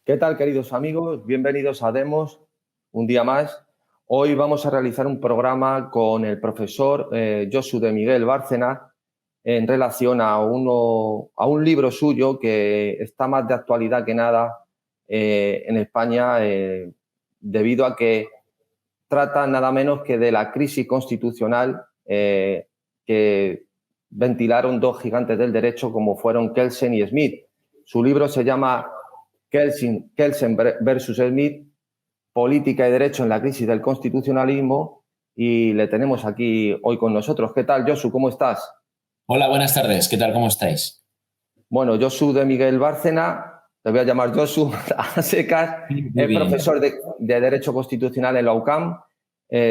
¿Qué tal, queridos amigos? Bienvenidos a Demos, un día más. Hoy vamos a realizar un programa con el profesor Josu de Miguel Bárcena en relación a un libro suyo que está más de actualidad que nada en España debido a que trata nada menos que de la crisis constitucional que ventilaron dos gigantes del derecho como fueron Kelsen y Smith. Su libro se llama Kelsen versus Smith, política y derecho en la crisis del constitucionalismo, y le tenemos aquí hoy con nosotros. ¿Qué tal, Josu? ¿Cómo estás? Hola, buenas tardes. ¿Qué tal? ¿Cómo estáis? Bueno, Josu de Miguel Bárcena, te voy a llamar Josu a secas, Muy es bien. profesor de Derecho Constitucional en la UCAM.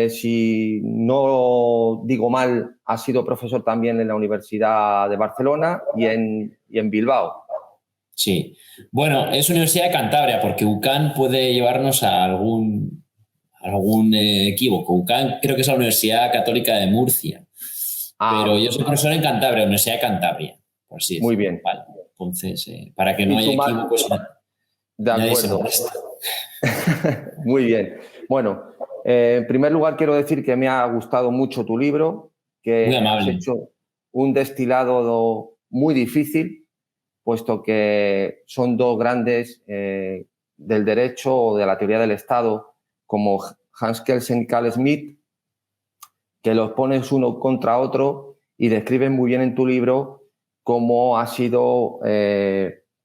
Si no digo mal, ha sido profesor también en la Universidad de Barcelona y en Bilbao. Sí. Bueno, es Universidad de Cantabria porque UCAM puede llevarnos a algún equívoco. UCAM creo que es la Universidad Católica de Murcia, Ah, pero yo soy profesor en Cantabria, Universidad de Cantabria, por así muy decirlo. bien. Vale. Entonces, para que no ¿Y haya tú, Mar? equívocos De y nadie se acuerdo. moleste. Muy bien. Bueno, en primer lugar quiero decir que me ha gustado mucho tu libro, Muy que has amable. hecho un destilado muy difícil, puesto que son dos grandes del derecho o de la teoría del Estado, como Hans Kelsen y Carl Smith, que los pones uno contra otro y describes muy bien en tu libro cómo ha sido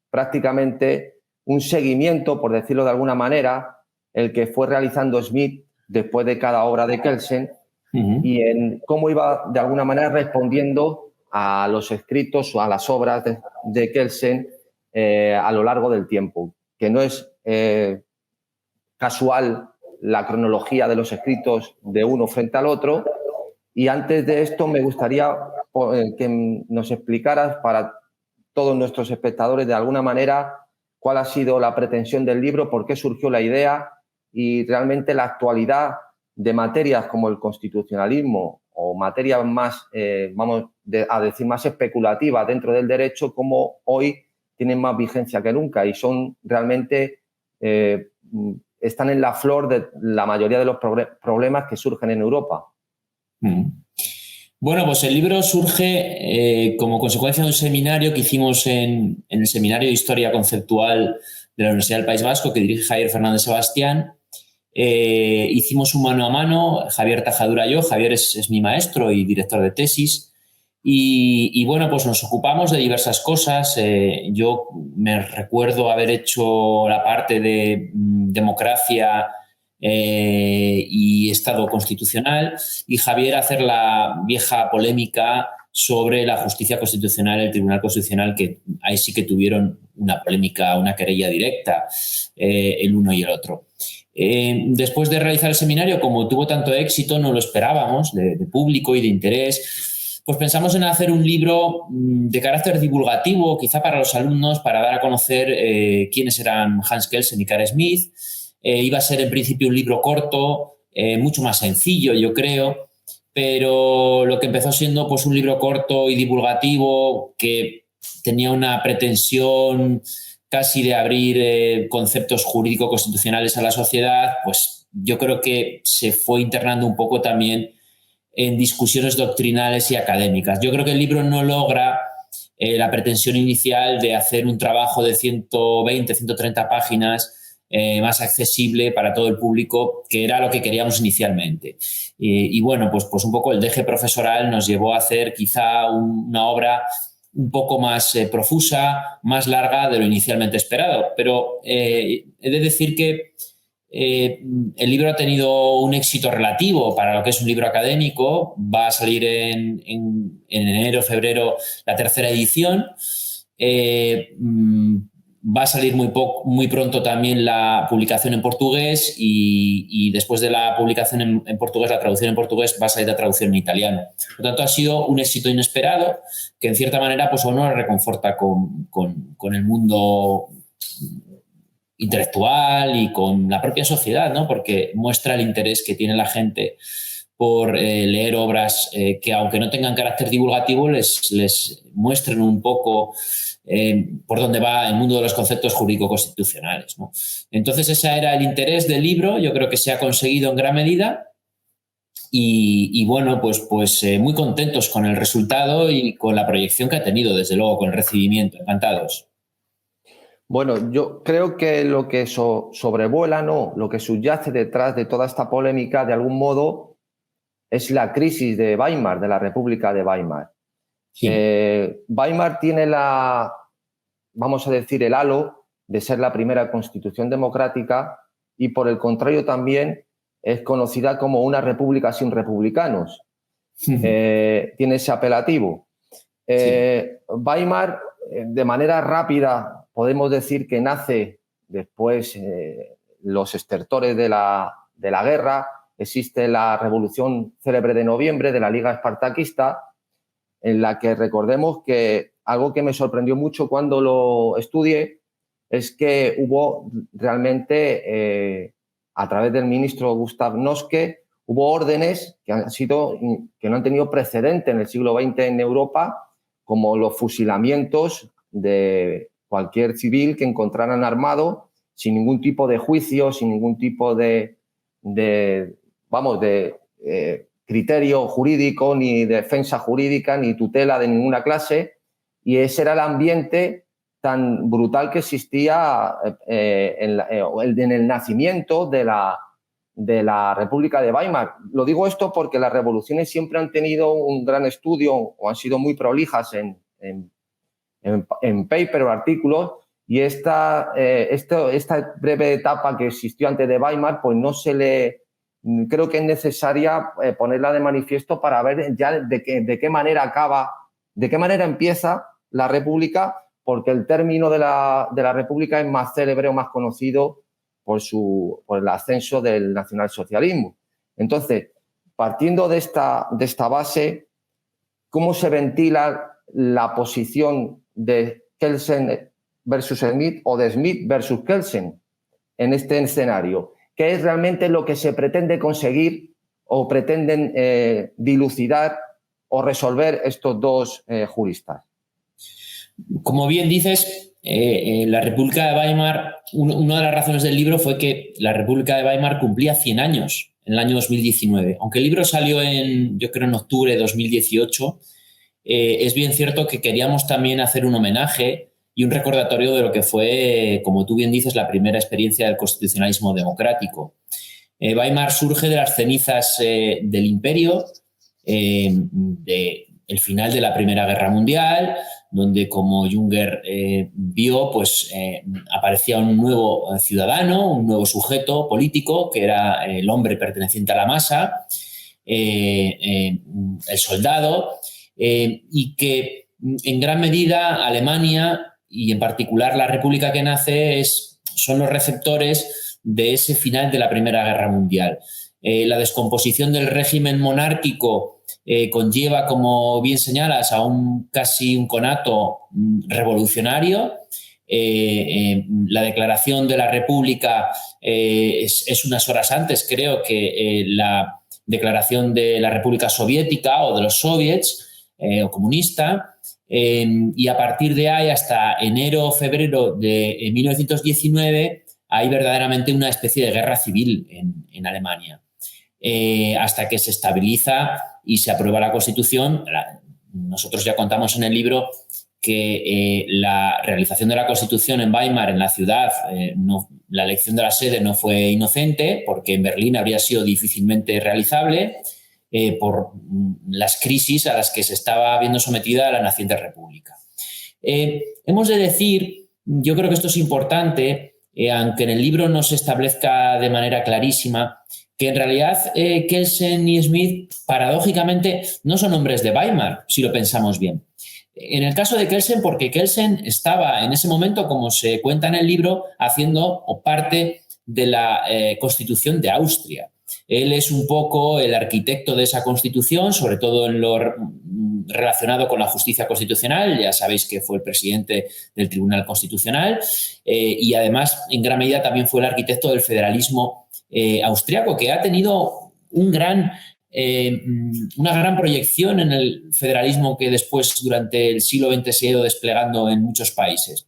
prácticamente un seguimiento, por decirlo de alguna manera, el que fue realizando Smith después de cada obra de Kelsen y en cómo iba de alguna manera respondiendo a los escritos o a las obras de Kelsen a lo largo del tiempo, que no es casual la cronología de los escritos de uno frente al otro. Y antes de esto me gustaría que nos explicaras para todos nuestros espectadores de alguna manera cuál ha sido la pretensión del libro, por qué surgió la idea y realmente la actualidad de materias como el constitucionalismo o materias más, vamos a decir, más especulativas dentro del derecho, como hoy tienen más vigencia que nunca y son realmente, están en la flor de la mayoría de los problemas que surgen en Europa. Bueno, pues el libro surge como consecuencia de un seminario que hicimos en el Seminario de Historia Conceptual de la Universidad del País Vasco, que dirige Javier Fernández Sebastián. Hicimos un mano a mano, Javier Tajadura y yo. Javier es mi maestro y director de tesis. Y bueno, pues nos ocupamos de diversas cosas. Yo me recuerdo haber hecho la parte de democracia y Estado constitucional, y Javier hacer la vieja polémica sobre la justicia constitucional, el Tribunal Constitucional, que ahí sí que tuvieron una polémica, una querella directa el uno y el otro. Después de realizar el seminario, como tuvo tanto éxito, no lo esperábamos, de público y de interés, pues pensamos en hacer un libro de carácter divulgativo, quizá para los alumnos, para dar a conocer quiénes eran Hans Kelsen y Carl Smith. Iba a ser en principio un libro corto, mucho más sencillo, yo creo, pero lo que empezó siendo pues un libro corto y divulgativo que tenía una pretensión casi de abrir conceptos jurídico-constitucionales a la sociedad, pues yo creo que se fue internando un poco también en discusiones doctrinales y académicas. Yo creo que el libro no logra la pretensión inicial de hacer un trabajo de 120, 130 páginas más accesible para todo el público, que era lo que queríamos inicialmente. Y bueno, pues un poco el deje profesoral nos llevó a hacer quizá una obra un poco más profusa, más larga de lo inicialmente esperado. Pero he de decir que el libro ha tenido un éxito relativo para lo que es un libro académico. Va a salir en enero, febrero, la tercera edición. Va a salir muy pronto también la publicación en portugués y después de la publicación en portugués, la traducción en portugués, va a salir la traducción en italiano. Por lo tanto, ha sido un éxito inesperado que en cierta manera pues, a uno le reconforta con el mundo intelectual y con la propia sociedad, ¿no? Porque muestra el interés que tiene la gente por leer obras que, aunque no tengan carácter divulgativo, les muestren un poco por dónde va el mundo de los conceptos jurídico-constitucionales, ¿no? Entonces, ese era el interés del libro. Yo creo que se ha conseguido en gran medida y bueno, pues muy contentos con el resultado y con la proyección que ha tenido, desde luego, con el recibimiento. Encantados. Bueno, yo creo que lo que sobrevuela, no, lo que subyace detrás de toda esta polémica, de algún modo, es la crisis de Weimar, de la República de Weimar. Sí. Weimar tiene vamos a decir, el halo de ser la primera constitución democrática y, por el contrario, también es conocida como una república sin republicanos. Tiene ese apelativo. Weimar, de manera rápida, podemos decir que nace después los estertores de la guerra. Existe la Revolución Célebre de Noviembre de la Liga Espartaquista, en la que recordemos que algo que me sorprendió mucho cuando lo estudié es que hubo realmente, a través del ministro Gustav Noske, hubo órdenes que no han tenido precedente en el siglo XX en Europa, como los fusilamientos de cualquier civil que encontraran armado, sin ningún tipo de juicio, sin ningún tipo de criterio jurídico, ni defensa jurídica, ni tutela de ninguna clase. Y ese era el ambiente tan brutal que existía en el nacimiento de la República de Weimar. Lo digo esto porque las revoluciones siempre han tenido un gran estudio o han sido muy prolijas en paper o artículos, y esta breve etapa que existió antes de Weimar, pues creo que es necesaria ponerla de manifiesto para ver ya de qué manera empieza la República, porque el término de la República es más célebre o más conocido por el ascenso del nacionalsocialismo. Entonces, partiendo de esta base, ¿cómo se ventila la posición de Kelsen versus Smith o de Smith versus Kelsen en este escenario? ¿Qué es realmente lo que se pretende conseguir o pretenden dilucidar o resolver estos dos juristas? Como bien dices, la República de Weimar, una de las razones del libro fue que la República de Weimar cumplía 100 años en el año 2019. Aunque el libro salió yo creo en octubre de 2018, es bien cierto que queríamos también hacer un homenaje y un recordatorio de lo que fue, como tú bien dices, la primera experiencia del constitucionalismo democrático. Weimar surge de las cenizas del imperio, del final de la Primera Guerra Mundial, donde, como Junger vio, pues aparecía un nuevo ciudadano, un nuevo sujeto político, que era el hombre perteneciente a la masa, el soldado, y que en gran medida Alemania, y en particular la República que nace, son los receptores de ese final de la Primera Guerra Mundial. La descomposición del régimen monárquico conlleva, como bien señalas, a casi un conato revolucionario. La declaración de la República es unas horas antes, creo, que la declaración de la República Soviética o de los soviets o comunista. Y a partir de ahí, hasta enero o febrero de 1919, hay verdaderamente una especie de guerra civil en Alemania. Hasta que se estabiliza y se aprueba la Constitución. Nosotros ya contamos en el libro que la realización de la Constitución en Weimar, en la ciudad, la elección de la sede no fue inocente, porque en Berlín habría sido difícilmente realizable por las crisis a las que se estaba viendo sometida la naciente república. Hemos de decir, yo creo que esto es importante, aunque en el libro no se establezca de manera clarísima, que en realidad Kelsen y Smith, paradójicamente, no son hombres de Weimar, si lo pensamos bien. En el caso de Kelsen, porque Kelsen estaba en ese momento, como se cuenta en el libro, haciendo parte de la Constitución de Austria. Él es un poco el arquitecto de esa Constitución, sobre todo en lo relacionado con la justicia constitucional. Ya sabéis que fue el presidente del Tribunal Constitucional y además, en gran medida, también fue el arquitecto del federalismo austriaco, que ha tenido un gran una gran proyección en el federalismo que después, durante el siglo XX, se ha ido desplegando en muchos países.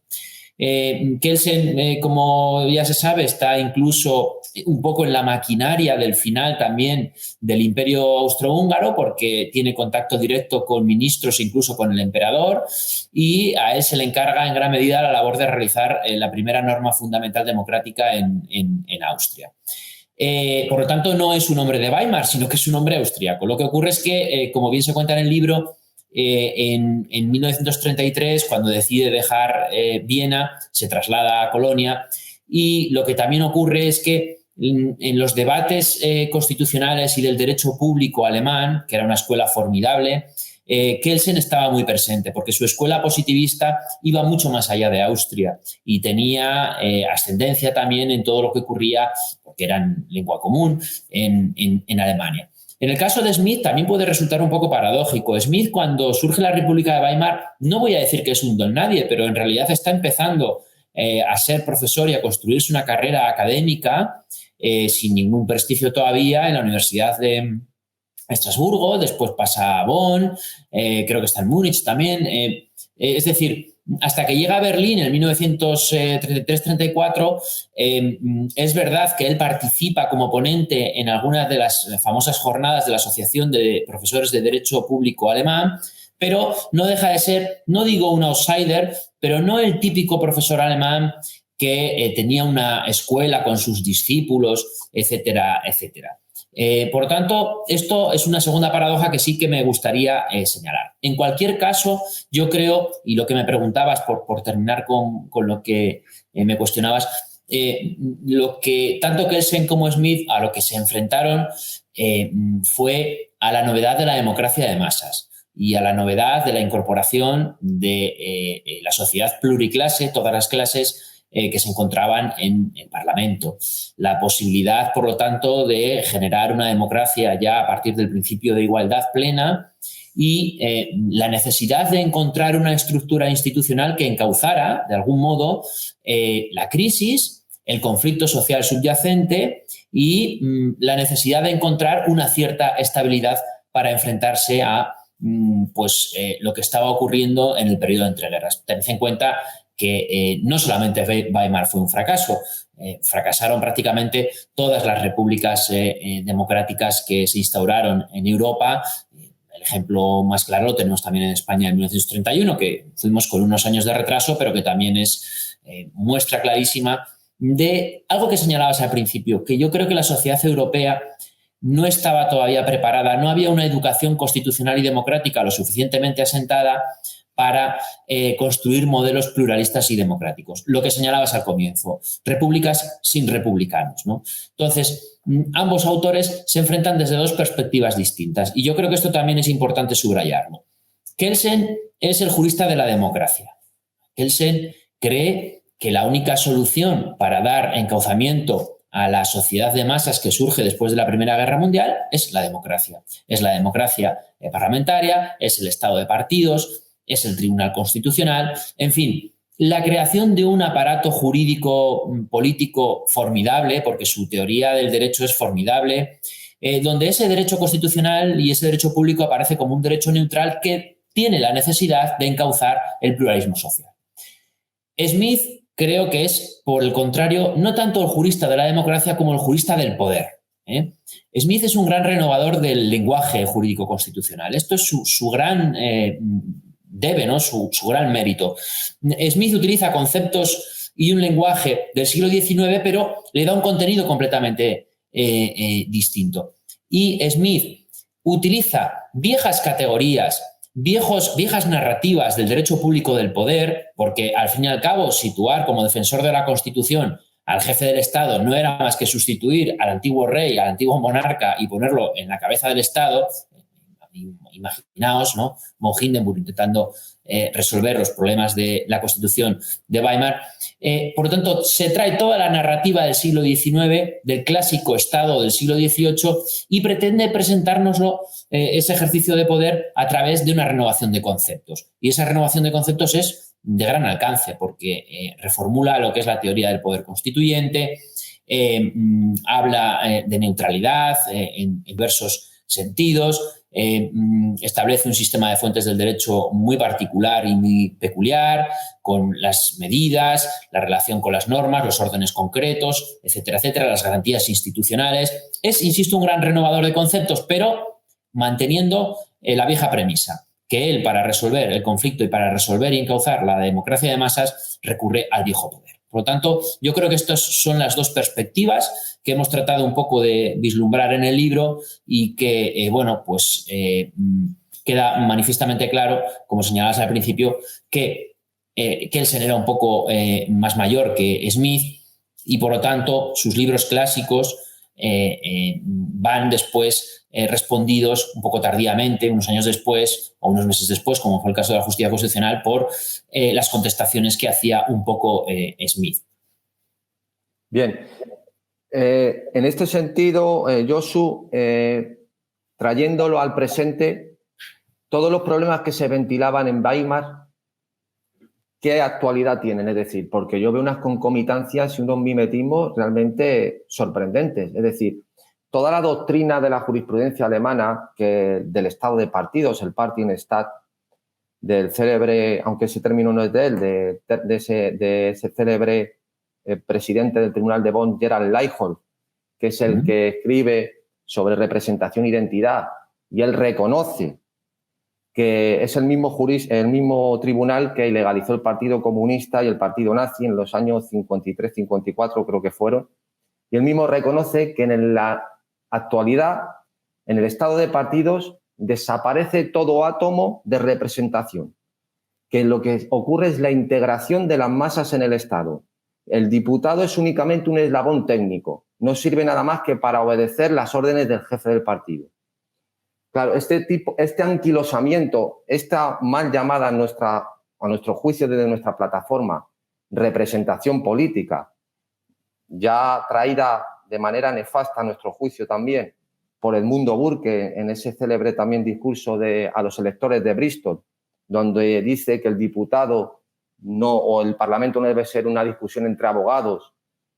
Kelsen, como ya se sabe, está incluso un poco en la maquinaria del final también del Imperio Austrohúngaro, porque tiene contacto directo con ministros, incluso con el emperador, y a él se le encarga en gran medida la labor de realizar la primera norma fundamental democrática en Austria. Por lo tanto, no es un hombre de Weimar, sino que es un hombre austriaco. Lo que ocurre es que, como bien se cuenta en el libro, en 1933, cuando decide dejar Viena, se traslada a Colonia, y lo que también ocurre es que en los debates constitucionales y del derecho público alemán, que era una escuela formidable, Kelsen estaba muy presente, porque su escuela positivista iba mucho más allá de Austria y tenía ascendencia también en todo lo que ocurría, porque eran lengua común, en Alemania. En el caso de Smith también puede resultar un poco paradójico. Smith, cuando surge la República de Weimar, no voy a decir que es un don nadie, pero en realidad está empezando a ser profesor y a construirse una carrera académica sin ningún prestigio todavía en la Universidad de Estrasburgo, después pasa a Bonn, creo que está en Múnich también. Es decir, hasta que llega a Berlín en 1933-34, es verdad que él participa como ponente en algunas de las famosas jornadas de la Asociación de Profesores de Derecho Público Alemán, pero no deja de ser, no digo un outsider, pero no el típico profesor alemán que tenía una escuela con sus discípulos, etcétera, etcétera. Por lo tanto, esto es una segunda paradoja que sí que me gustaría señalar. En cualquier caso, yo creo, y lo que me preguntabas por terminar con lo que me cuestionabas, lo que tanto Kelsen como Smith a lo que se enfrentaron fue a la novedad de la democracia de masas y a la novedad de la incorporación de la sociedad pluriclase, todas las clases que se encontraban en el Parlamento. La posibilidad, por lo tanto, de generar una democracia ya a partir del principio de igualdad plena y la necesidad de encontrar una estructura institucional que encauzara, de algún modo, la crisis, el conflicto social subyacente y la necesidad de encontrar una cierta estabilidad para enfrentarse a lo que estaba ocurriendo en el periodo de entreguerras. Tened en cuenta que no solamente Weimar fue un fracaso, fracasaron prácticamente todas las repúblicas democráticas que se instauraron en Europa. El ejemplo más claro lo tenemos también en España en 1931, que fuimos con unos años de retraso, pero que también es muestra clarísima de algo que señalabas al principio, que yo creo que la sociedad europea no estaba todavía preparada, no había una educación constitucional y democrática lo suficientemente asentada para construir modelos pluralistas y democráticos. Lo que señalabas al comienzo, repúblicas sin republicanos, ¿no? Entonces, ambos autores se enfrentan desde dos perspectivas distintas y yo creo que esto también es importante subrayarlo. Kelsen es el jurista de la democracia. Kelsen cree que la única solución para dar encauzamiento a la sociedad de masas que surge después de la Primera Guerra Mundial es la democracia. Es la democracia parlamentaria, es el estado de partidos, es el Tribunal Constitucional, en fin, la creación de un aparato jurídico político formidable, porque su teoría del derecho es formidable, donde ese derecho constitucional y ese derecho público aparece como un derecho neutral que tiene la necesidad de encauzar el pluralismo social. Smith creo que es, por el contrario, no tanto el jurista de la democracia como el jurista del poder. Smith es un gran renovador del lenguaje jurídico constitucional. Esto es su gran debe, ¿no? Su gran mérito. Smith utiliza conceptos y un lenguaje del siglo XIX, pero le da un contenido completamente distinto. Y Smith utiliza viejas categorías, viejas narrativas del derecho público del poder, porque al fin y al cabo situar como defensor de la Constitución al jefe del Estado no era más que sustituir al antiguo rey, al antiguo monarca y ponerlo en la cabeza del Estado. Imaginaos, ¿no? Von Hindenburg intentando resolver los problemas de la Constitución de Weimar. Por lo tanto, se trae toda la narrativa del siglo XIX, del clásico Estado del siglo XVIII, y pretende presentárnoslo, ese ejercicio de poder, a través de una renovación de conceptos. Y esa renovación de conceptos es de gran alcance, porque reformula lo que es la teoría del poder constituyente, habla de neutralidad en versos sentidos, establece un sistema de fuentes del derecho muy particular y muy peculiar, con las medidas, la relación con las normas, los órdenes concretos, etcétera, etcétera, las garantías institucionales. Es, insisto, un gran renovador de conceptos, pero manteniendo la vieja premisa, que él, para resolver el conflicto y para resolver y encauzar la democracia de masas, recurre al viejo poder. Por lo tanto, yo creo que estas son las dos perspectivas que hemos tratado un poco de vislumbrar en el libro y que, queda manifiestamente claro, como señalabas al principio, que Kelsen era un poco más mayor que Smith y, por lo tanto, sus libros clásicos van después respondidos un poco tardíamente, unos años después o unos meses después, como fue el caso de la justicia constitucional, por las contestaciones que hacía un poco Smith. Bien. En este sentido, Josu, trayéndolo al presente, todos los problemas que se ventilaban en Weimar, ¿qué actualidad tienen? Es decir, porque yo veo unas concomitancias y unos mimetismos realmente sorprendentes. Es decir, toda la doctrina de la jurisprudencia alemana, del estado de partidos, el Partienstaat, del célebre, aunque ese término no es de él, de ese célebre presidente del Tribunal de Bonn, Gerald Leichhold, que es el que escribe sobre representación e identidad, y él reconoce que es el mismo tribunal que ilegalizó el Partido Comunista y el Partido Nazi en los años 53-54, creo que fueron, y él mismo reconoce que en la actualidad, en el estado de partidos, desaparece todo átomo de representación, que lo que ocurre es la integración de las masas en el Estado. El diputado es únicamente un eslabón técnico, no sirve nada más que para obedecer las órdenes del jefe del partido. Claro, este anquilosamiento, esta mal llamada a nuestro juicio desde nuestra plataforma, representación política, ya traída de manera nefasta a nuestro juicio también por Edmundo Burke en ese célebre también discurso a los electores de Bristol, donde dice que el diputado o el Parlamento no debe ser una discusión entre abogados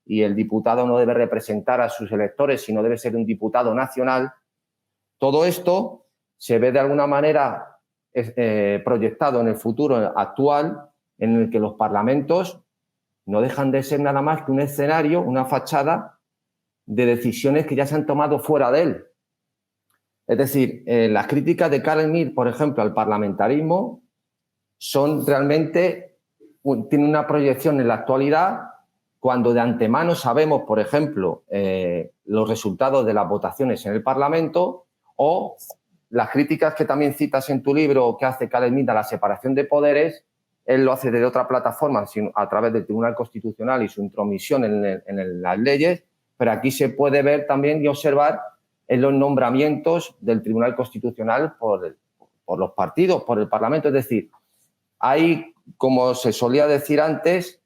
y el diputado no debe representar a sus electores, sino debe ser un diputado nacional. Todo esto se ve de alguna manera proyectado en el futuro actual, en el que los parlamentos no dejan de ser nada más que un escenario, una fachada de decisiones que ya se han tomado fuera de él. Es decir, las críticas de Carl Schmitt, por ejemplo, al parlamentarismo, son realmente, tienen una proyección en la actualidad cuando de antemano sabemos, por ejemplo, los resultados de las votaciones en el Parlamento, o las críticas que también citas en tu libro que hace Carl Schmitt a la separación de poderes. Él lo hace desde otra plataforma, a través del Tribunal Constitucional y su intromisión en las leyes, pero aquí se puede ver también y observar en los nombramientos del Tribunal Constitucional por los partidos, por el Parlamento. Es decir, hay, como se solía decir antes,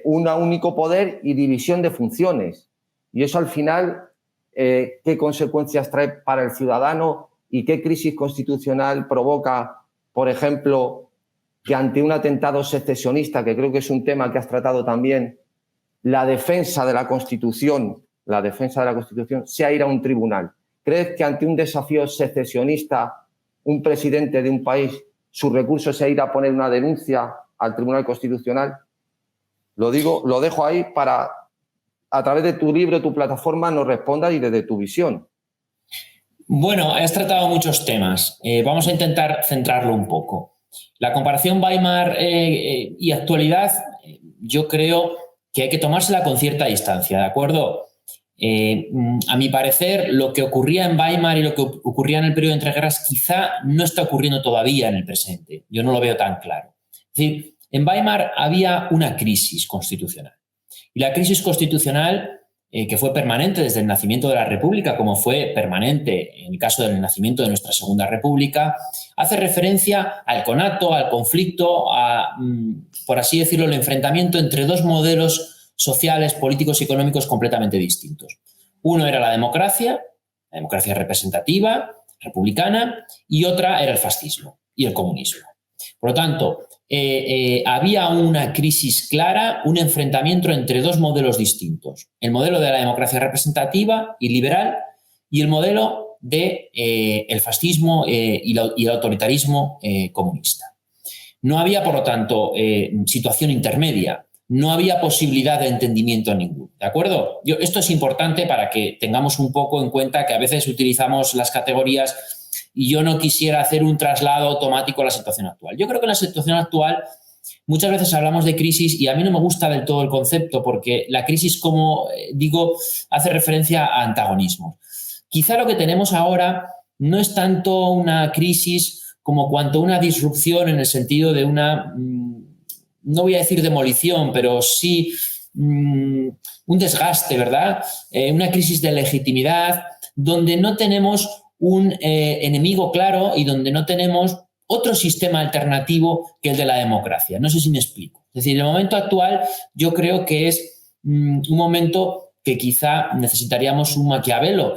un único poder y división de funciones. Y eso al final, ¿qué consecuencias trae para el ciudadano y qué crisis constitucional provoca, por ejemplo, que ante un atentado secesionista, que creo que es un tema que has tratado también, la defensa de la Constitución sea ir a un tribunal? ¿Crees que ante un desafío secesionista, un presidente de un país, su recurso sea ir a poner una denuncia al Tribunal Constitucional? Lo dejo ahí para, a través de tu libro, tu plataforma, nos respondas y desde tu visión. Bueno, has tratado muchos temas. Vamos a intentar centrarlo un poco. La comparación Weimar y actualidad, yo creo que hay que tomársela con cierta distancia, ¿de acuerdo? A mi parecer, lo que ocurría en Weimar y lo que ocurría en el periodo de entreguerras quizá no está ocurriendo todavía en el presente. Yo no lo veo tan claro. Es decir, en Weimar había una crisis constitucional. Y la crisis constitucional, que fue permanente desde el nacimiento de la República, como fue permanente en el caso del nacimiento de nuestra Segunda República, hace referencia al conato, al conflicto, por así decirlo, el enfrentamiento entre dos modelos sociales, políticos y económicos completamente distintos. Uno era la democracia representativa, republicana, y otra era el fascismo y el comunismo. Por lo tanto, había una crisis clara, un enfrentamiento entre dos modelos distintos. El modelo de la democracia representativa y liberal y el modelo del fascismo y el autoritarismo comunista. No había, por lo tanto, situación intermedia. No había posibilidad de entendimiento ninguno, ¿de acuerdo? Esto es importante para que tengamos un poco en cuenta que a veces utilizamos las categorías y yo no quisiera hacer un traslado automático a la situación actual. Yo creo que en la situación actual muchas veces hablamos de crisis y a mí no me gusta del todo el concepto porque la crisis, como digo, hace referencia a antagonismos. Quizá lo que tenemos ahora no es tanto una crisis como cuanto una disrupción en el sentido de una, no voy a decir demolición, pero sí un desgaste, ¿verdad? Una crisis de legitimidad donde no tenemos un enemigo claro y donde no tenemos otro sistema alternativo que el de la democracia. No sé si me explico. Es decir, el momento actual yo creo que es un momento que quizá necesitaríamos un Maquiavelo,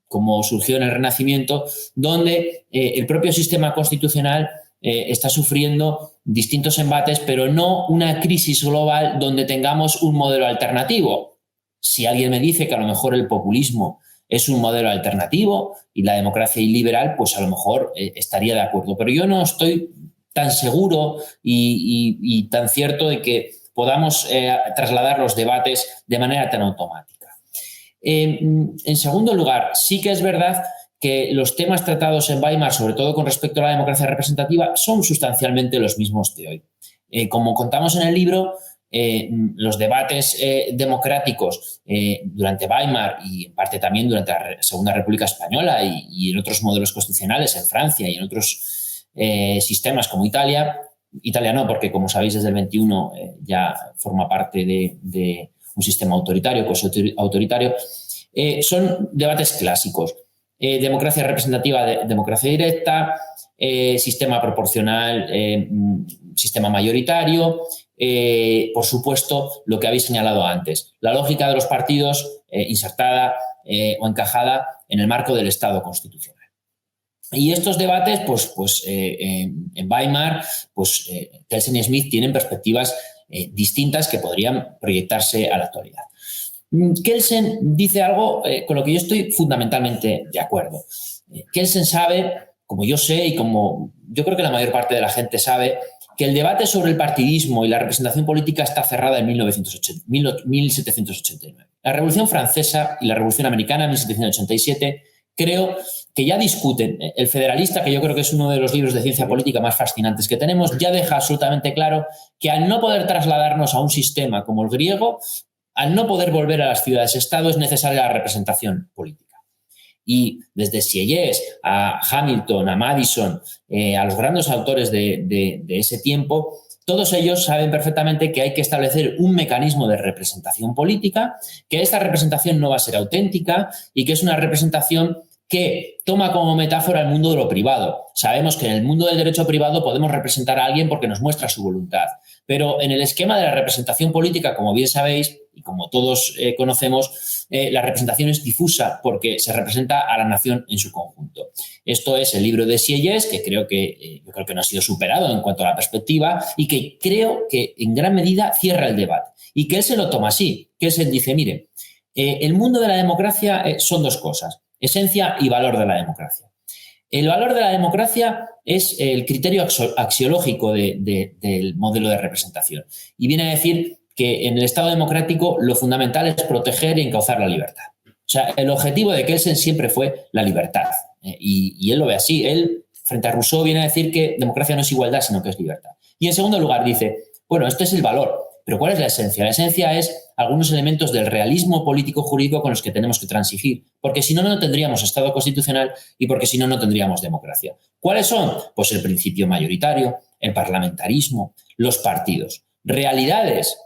como surgió en el Renacimiento, donde el propio sistema constitucional está sufriendo distintos embates, pero no una crisis global donde tengamos un modelo alternativo. Si alguien me dice que a lo mejor el populismo es un modelo alternativo y la democracia iliberal, pues a lo mejor estaría de acuerdo. Pero yo no estoy tan seguro y tan cierto de que podamos trasladar los debates de manera tan automática. En segundo lugar, sí que es verdad que los temas tratados en Weimar, sobre todo con respecto a la democracia representativa, son sustancialmente los mismos de hoy. Como contamos en el libro, los debates democráticos durante Weimar y en parte también durante la Segunda República Española y en otros modelos constitucionales en Francia y en otros sistemas como Italia no, porque como sabéis desde el 21 ya forma parte de un sistema autoritario, autoritario, son debates clásicos. Democracia representativa, democracia directa, sistema proporcional, sistema mayoritario, por supuesto, lo que habéis señalado antes, la lógica de los partidos insertada o encajada en el marco del Estado constitucional. Y estos debates, en Weimar, Kelsen y Smith tienen perspectivas distintas que podrían proyectarse a la actualidad. Kelsen dice algo con lo que yo estoy fundamentalmente de acuerdo. Kelsen sabe, como yo sé y como yo creo que la mayor parte de la gente sabe, que el debate sobre el partidismo y la representación política está cerrada en 1789. La Revolución Francesa y la Revolución Americana en 1787 creo que ya discuten. El Federalista, que yo creo que es uno de los libros de ciencia política más fascinantes que tenemos, ya deja absolutamente claro que al no poder trasladarnos a un sistema como el griego, al no poder volver a las ciudades-estado, es necesaria la representación política. Y desde Sieyès a Hamilton, a Madison, a los grandes autores de ese tiempo, todos ellos saben perfectamente que hay que establecer un mecanismo de representación política, que esta representación no va a ser auténtica y que es una representación que toma como metáfora el mundo de lo privado. Sabemos que en el mundo del derecho privado podemos representar a alguien porque nos muestra su voluntad, pero en el esquema de la representación política, como bien sabéis y como todos conocemos, la representación es difusa porque se representa a la nación en su conjunto. Esto es el libro de Sieyès, que yo creo que no ha sido superado en cuanto a la perspectiva y que creo que en gran medida cierra el debate y que él se lo toma así, que él dice, mire, el mundo de la democracia son dos cosas: esencia y valor de la democracia. El valor de la democracia es el criterio axiológico del modelo de representación y viene a decir que en el Estado democrático lo fundamental es proteger y encauzar la libertad. O sea, el objetivo de Kelsen siempre fue la libertad y él lo ve así. Él, frente a Rousseau, viene a decir que democracia no es igualdad, sino que es libertad. Y en segundo lugar dice, bueno, esto es el valor, pero ¿cuál es la esencia? La esencia es algunos elementos del realismo político-jurídico con los que tenemos que transigir, porque si no, no tendríamos Estado constitucional y porque si no, no tendríamos democracia. ¿Cuáles son? Pues el principio mayoritario, el parlamentarismo, los partidos. Realidades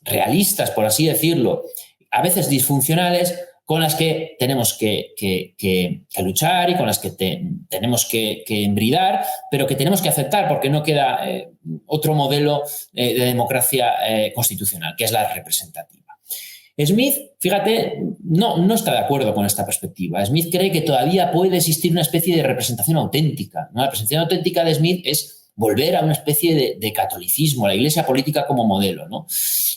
realistas, por así decirlo, a veces disfuncionales, con las que tenemos que luchar y con las que tenemos que embridar, pero que tenemos que aceptar porque no queda otro modelo de democracia constitucional, que es la representativa. Smith, fíjate, no está de acuerdo con esta perspectiva. Smith cree que todavía puede existir una especie de representación auténtica, ¿no? La representación auténtica de Smith es volver a una especie de catolicismo, la iglesia política como modelo, ¿no?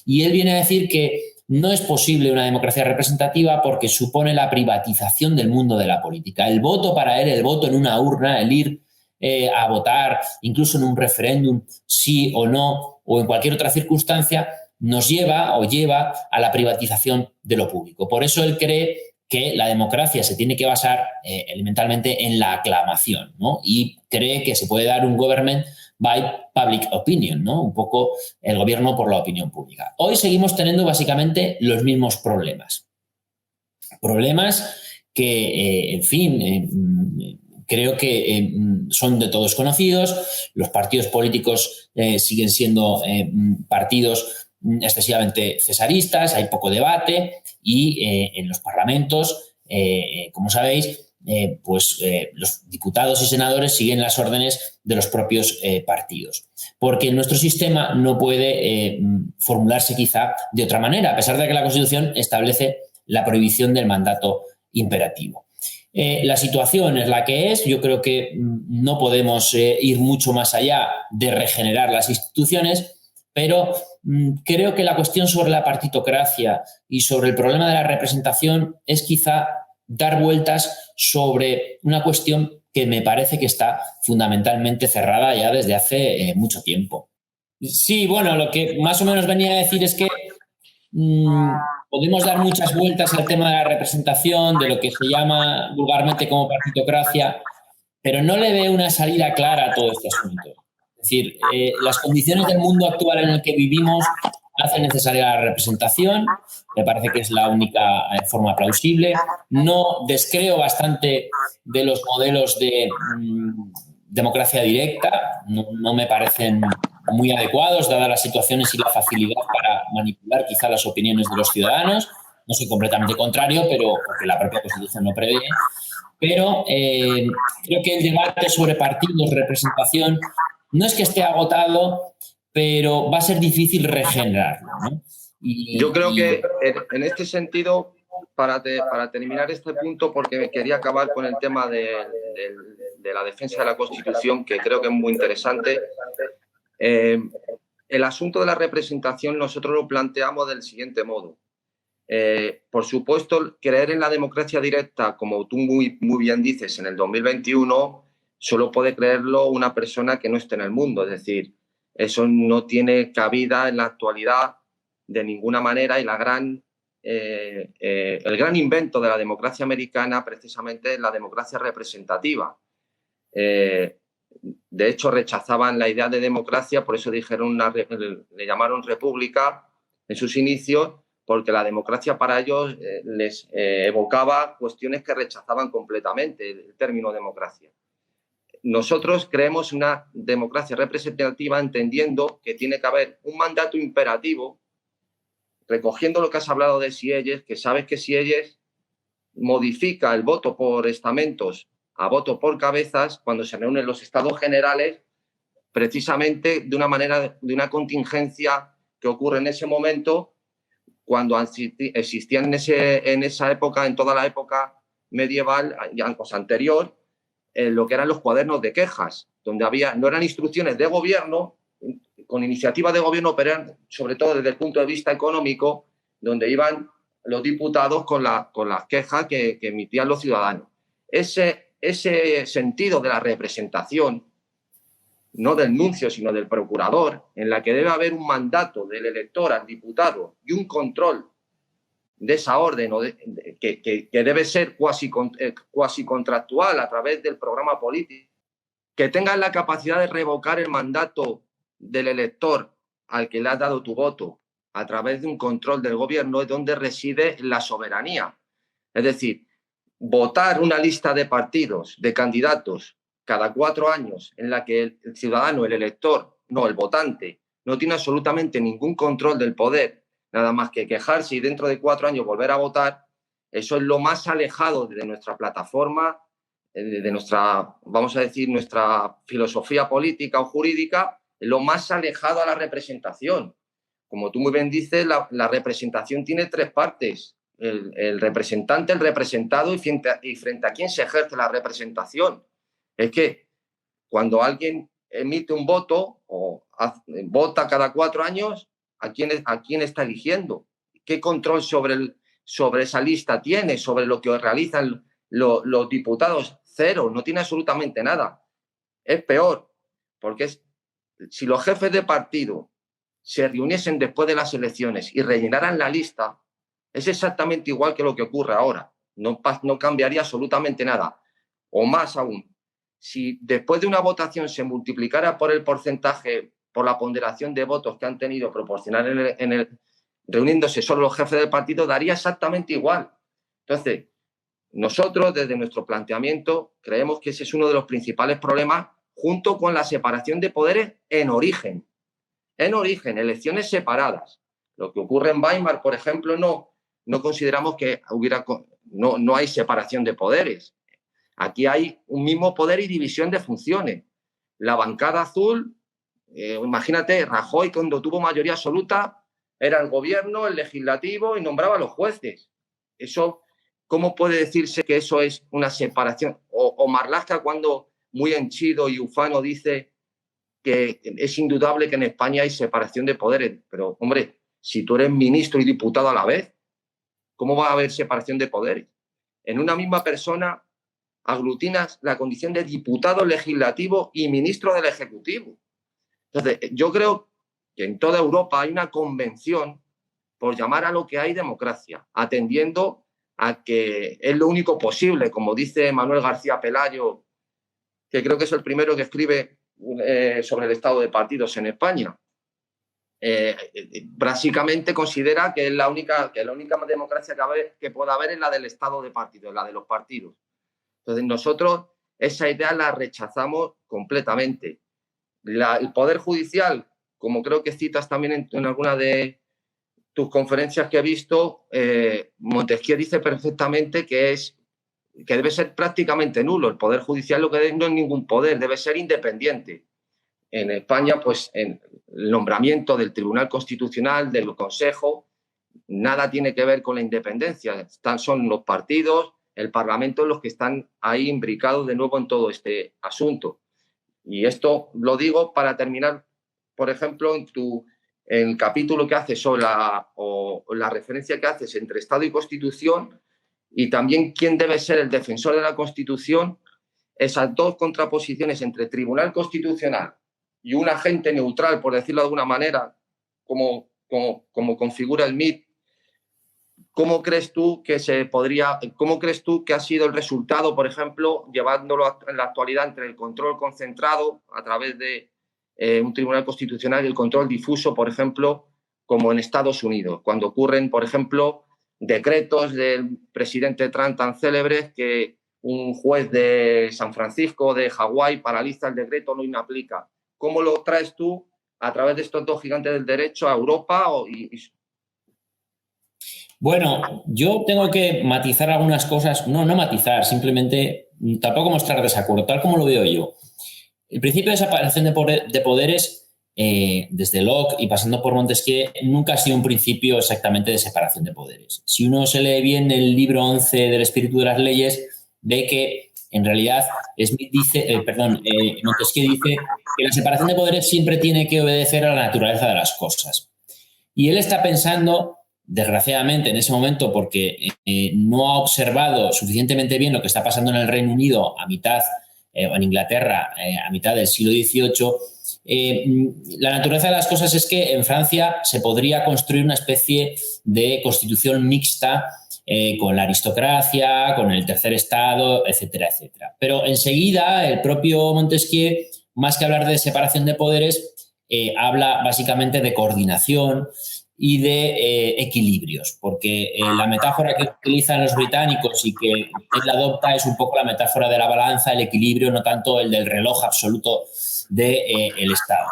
Y él viene a decir que no es posible una democracia representativa porque supone la privatización del mundo de la política. El voto para él, el voto en una urna, el ir a votar, incluso en un referéndum, sí o no, o en cualquier otra circunstancia, nos lleva a la privatización de lo público. Por eso él cree que la democracia se tiene que basar elementalmente en la aclamación, ¿no? Y cree que se puede dar un government by public opinion, ¿no? Un poco el gobierno por la opinión pública. Hoy seguimos teniendo básicamente los mismos problemas. Problemas que, en fin, creo que son de todos conocidos. Los partidos políticos siguen siendo partidos excesivamente cesaristas, hay poco debate y en los parlamentos, como sabéis, los diputados y senadores siguen las órdenes de los propios partidos. Porque nuestro sistema no puede formularse quizá de otra manera, a pesar de que la Constitución establece la prohibición del mandato imperativo. La situación es la que es. Yo creo que no podemos ir mucho más allá de regenerar las instituciones, pero creo que la cuestión sobre la partitocracia y sobre el problema de la representación es quizá dar vueltas sobre una cuestión que me parece que está fundamentalmente cerrada ya desde hace mucho tiempo. Sí, bueno, lo que más o menos venía a decir es que podemos dar muchas vueltas al tema de la representación, de lo que se llama vulgarmente como partitocracia, pero no le veo una salida clara a todo este asunto. Es decir, las condiciones del mundo actual en el que vivimos hacen necesaria la representación, me parece que es la única forma plausible. No descreo bastante de los modelos de democracia directa, no me parecen muy adecuados, dadas las situaciones y la facilidad para manipular quizá las opiniones de los ciudadanos. No soy completamente contrario, pero porque la propia Constitución lo prevé. Pero creo que el debate sobre partidos, representación, no es que esté agotado, pero va a ser difícil regenerarlo, ¿no? Yo creo que en este sentido, para terminar este punto, porque quería acabar con el tema de la defensa de la Constitución, que creo que es muy interesante, el asunto de la representación nosotros lo planteamos del siguiente modo. Por supuesto, creer en la democracia directa, como tú muy bien dices, en el 2021, solo puede creerlo una persona que no esté en el mundo. Es decir, eso no tiene cabida en la actualidad de ninguna manera y el gran invento de la democracia americana precisamente es la democracia representativa. De hecho, rechazaban la idea de democracia, por eso le llamaron república en sus inicios, porque la democracia para ellos les evocaba cuestiones que rechazaban completamente el término democracia. Nosotros creemos una democracia representativa entendiendo que tiene que haber un mandato imperativo, recogiendo lo que has hablado de Sieyès, que sabes que Sieyès modifica el voto por estamentos a voto por cabezas cuando se reúnen los estados generales, precisamente de una contingencia que ocurre en ese momento, cuando existían en esa época, en toda la época medieval, ya anterior, lo que eran los cuadernos de quejas, donde no eran instrucciones de gobierno, con iniciativa de gobierno, pero eran, sobre todo desde el punto de vista económico, donde iban los diputados con las quejas que emitían los ciudadanos. Ese sentido de la representación, no del nuncio, sino del procurador, en la que debe haber un mandato del elector al diputado y un control de esa orden, que debe ser cuasi contractual a través del programa político, que tengas la capacidad de revocar el mandato del elector al que le has dado tu voto a través de un control del gobierno, es donde reside la soberanía. Es decir, votar una lista de partidos, de candidatos, cada 4 años, en la que el ciudadano, el elector, no, el votante, no tiene absolutamente ningún control del poder, nada más que quejarse y dentro de 4 años volver a votar, eso es lo más alejado de nuestra plataforma, de nuestra, vamos a decir, nuestra filosofía política o jurídica, lo más alejado a la representación. Como tú muy bien dices, la representación tiene 3 partes. El representante, el representado y frente a quién se ejerce la representación. Es que cuando alguien emite un voto o vota cada 4 años, ¿a quién está eligiendo? ¿qué control sobre esa lista tiene? ¿Sobre lo que realizan los diputados? Cero, no tiene absolutamente nada. Es peor, porque si los jefes de partido se reuniesen después de las elecciones y rellenaran la lista, es exactamente igual que lo que ocurre ahora. No cambiaría absolutamente nada. O más aún, si después de una votación se multiplicara por el porcentaje, por la ponderación de votos que han tenido proporcional reuniéndose solo los jefes del partido, daría exactamente igual. Entonces, nosotros, desde nuestro planteamiento, creemos que ese es uno de los principales problemas, junto con la separación de poderes en origen. En origen, elecciones separadas. Lo que ocurre en Weimar, por ejemplo, no consideramos que no hay separación de poderes. Aquí hay un mismo poder y división de funciones. La bancada azul, imagínate, Rajoy, cuando tuvo mayoría absoluta, era el gobierno, el legislativo y nombraba a los jueces. Eso, ¿cómo puede decirse que eso es una separación? O Marlaska, cuando muy henchido y ufano dice que es indudable que en España hay separación de poderes. Pero, hombre, si tú eres ministro y diputado a la vez, ¿cómo va a haber separación de poderes? En una misma persona aglutinas la condición de diputado legislativo y ministro del Ejecutivo. Entonces, yo creo que en toda Europa hay una convención por llamar a lo que hay democracia, atendiendo a que es lo único posible, como dice Manuel García Pelayo, que creo que es el primero que escribe sobre el estado de partidos en España. Básicamente considera que la única democracia que pueda haber es la del estado de partidos, la de los partidos. Entonces, nosotros esa idea la rechazamos completamente. El Poder Judicial, como creo que citas también en alguna de tus conferencias que he visto, Montesquieu dice perfectamente que debe ser prácticamente nulo. El Poder Judicial lo que no es ningún poder, debe ser independiente. En España, pues, en el nombramiento del Tribunal Constitucional, del Consejo, nada tiene que ver con la independencia. Son los partidos, el Parlamento, los que están ahí imbricados de nuevo en todo este asunto. Y esto lo digo para terminar, por ejemplo, en el capítulo que haces sobre la referencia que haces entre Estado y Constitución, y también quién debe ser el defensor de la Constitución, esas dos contraposiciones entre Tribunal Constitucional y un agente neutral, por decirlo de alguna manera, como configura el MIT. ¿Cómo crees tú que ha sido el resultado, por ejemplo, llevándolo en la actualidad entre el control concentrado a través de un tribunal constitucional y el control difuso, por ejemplo, como en Estados Unidos, cuando ocurren, por ejemplo, decretos del presidente Trump tan célebres que un juez de San Francisco, de Hawái, paraliza el decreto, no inaplica? ¿Cómo lo traes tú a través de estos dos gigantes del derecho a Europa? Bueno, yo tengo que matizar algunas cosas, no matizar, simplemente tampoco mostrar desacuerdo, tal como lo veo yo. El principio de separación de poderes, desde Locke y pasando por Montesquieu, nunca ha sido un principio exactamente de separación de poderes. Si uno se lee bien el libro 11 del Espíritu de las Leyes, ve que en realidad Montesquieu dice que la separación de poderes siempre tiene que obedecer a la naturaleza de las cosas. Y él está pensando, desgraciadamente, en ese momento, porque no ha observado suficientemente bien lo que está pasando en el Reino Unido o en Inglaterra a mitad del siglo XVIII, la naturaleza de las cosas es que en Francia se podría construir una especie de constitución mixta con la aristocracia, con el tercer estado, etcétera, etcétera. Pero enseguida el propio Montesquieu, más que hablar de separación de poderes, habla básicamente de coordinación y de equilibrios, porque la metáfora que utilizan los británicos y que él adopta es un poco la metáfora de la balanza, el equilibrio, no tanto el del reloj absoluto del Estado.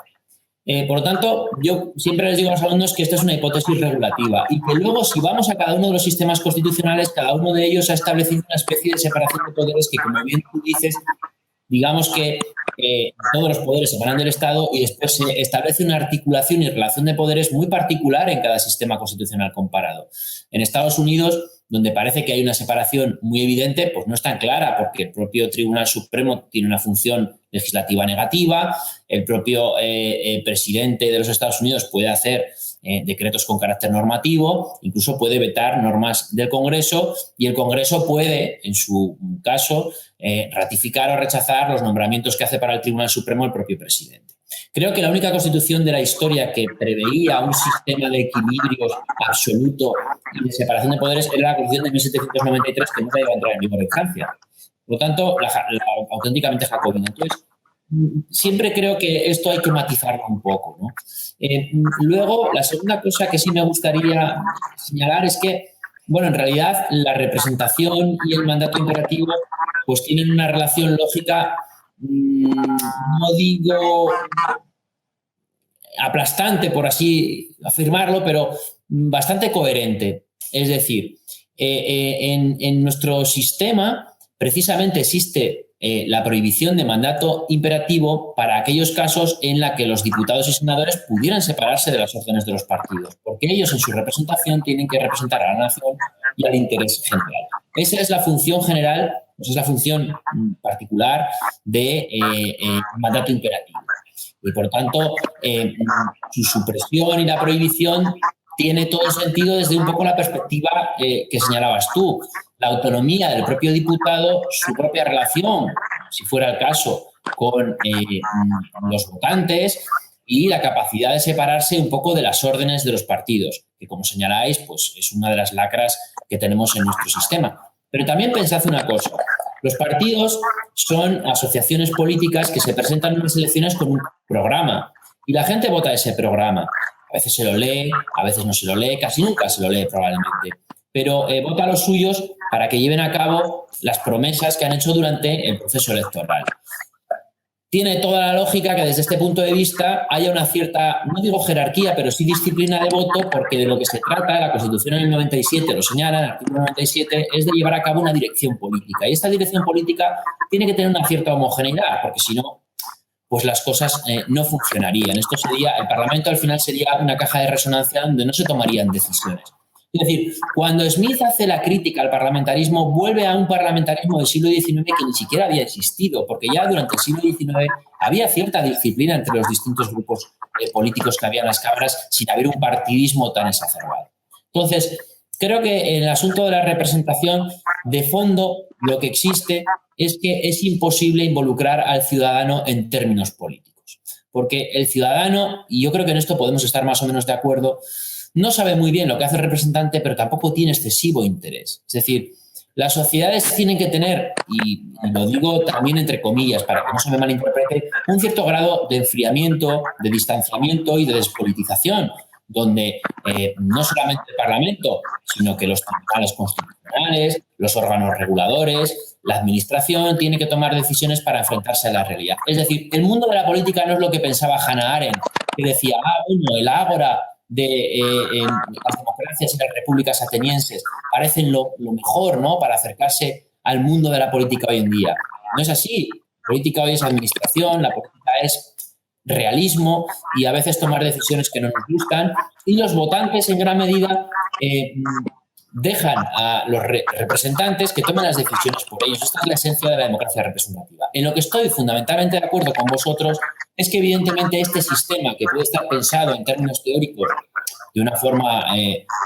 Por lo tanto, yo siempre les digo a los alumnos que esta es una hipótesis regulativa y que luego, si vamos a cada uno de los sistemas constitucionales, cada uno de ellos ha establecido una especie de separación de poderes que, como bien tú dices, digamos que todos los poderes se emanan del Estado y después se establece una articulación y relación de poderes muy particular en cada sistema constitucional comparado. En Estados Unidos, donde parece que hay una separación muy evidente, pues no es tan clara, porque el propio Tribunal Supremo tiene una función legislativa negativa, el propio presidente de los Estados Unidos puede hacer decretos con carácter normativo, incluso puede vetar normas del Congreso y el Congreso puede, en su caso, ratificar o rechazar los nombramientos que hace para el Tribunal Supremo el propio presidente. Creo que la única constitución de la historia que preveía un sistema de equilibrios absoluto y de separación de poderes era la Constitución de 1793, que nunca iba a entrar en vigor en Francia. Por lo tanto, la auténticamente jacobina. Entonces, siempre creo que esto hay que matizarlo un poco, ¿no? Luego, la segunda cosa que sí me gustaría señalar es que, bueno, en realidad la representación y el mandato imperativo pues tienen una relación lógica, no digo aplastante, por así afirmarlo, pero bastante coherente. Es decir, en nuestro sistema precisamente existe la prohibición de mandato imperativo para aquellos casos en la que los diputados y senadores pudieran separarse de las órdenes de los partidos, porque ellos en su representación tienen que representar a la nación y al interés general. Esa es la función general, esa es la función particular de mandato imperativo. Y por tanto, su supresión y la prohibición tiene todo sentido desde un poco la perspectiva que señalabas tú. La autonomía del propio diputado, su propia relación, si fuera el caso, con los votantes y la capacidad de separarse un poco de las órdenes de los partidos, que como señaláis, pues es una de las lacras que tenemos en nuestro sistema. Pero también pensad una cosa, los partidos son asociaciones políticas que se presentan en las elecciones con un programa y la gente vota ese programa. A veces se lo lee, a veces no se lo lee, casi nunca se lo lee probablemente. Pero vota a los suyos para que lleven a cabo las promesas que han hecho durante el proceso electoral. Tiene toda la lógica que desde este punto de vista haya una cierta, no digo jerarquía, pero sí disciplina de voto, porque de lo que se trata, la Constitución en el 97 lo señala, en el artículo 97, es de llevar a cabo una dirección política. Y esta dirección política tiene que tener una cierta homogeneidad, porque si no, pues las cosas no funcionarían. Esto sería, el Parlamento al final sería una caja de resonancia donde no se tomarían decisiones. Es decir, cuando Smith hace la crítica al parlamentarismo, vuelve a un parlamentarismo del siglo XIX que ni siquiera había existido, porque ya durante el siglo XIX había cierta disciplina entre los distintos grupos políticos que había en las cámaras sin haber un partidismo tan exacerbado. Entonces, creo que en el asunto de la representación, de fondo, lo que existe es que es imposible involucrar al ciudadano en términos políticos, porque el ciudadano, y yo creo que en esto podemos estar más o menos de acuerdo, no sabe muy bien lo que hace el representante, pero tampoco tiene excesivo interés. Es decir, las sociedades tienen que tener, y lo digo también entre comillas para que no se me malinterprete, un cierto grado de enfriamiento, de distanciamiento y de despolitización, donde no solamente el Parlamento, sino que los tribunales constitucionales, los órganos reguladores, la administración tiene que tomar decisiones para enfrentarse a la realidad. Es decir, el mundo de la política no es lo que pensaba Hannah Arendt, que decía, bueno, el ágora de las democracias y las repúblicas atenienses parecen lo mejor, ¿no?, para acercarse al mundo de la política hoy en día. No es así. La política hoy es administración, la política es realismo y a veces tomar decisiones que no nos gustan, y los votantes en gran medida dejan a los representantes que tomen las decisiones por ellos. Esta es la esencia de la democracia representativa. En lo que estoy fundamentalmente de acuerdo con vosotros es que evidentemente este sistema, que puede estar pensado en términos teóricos de una forma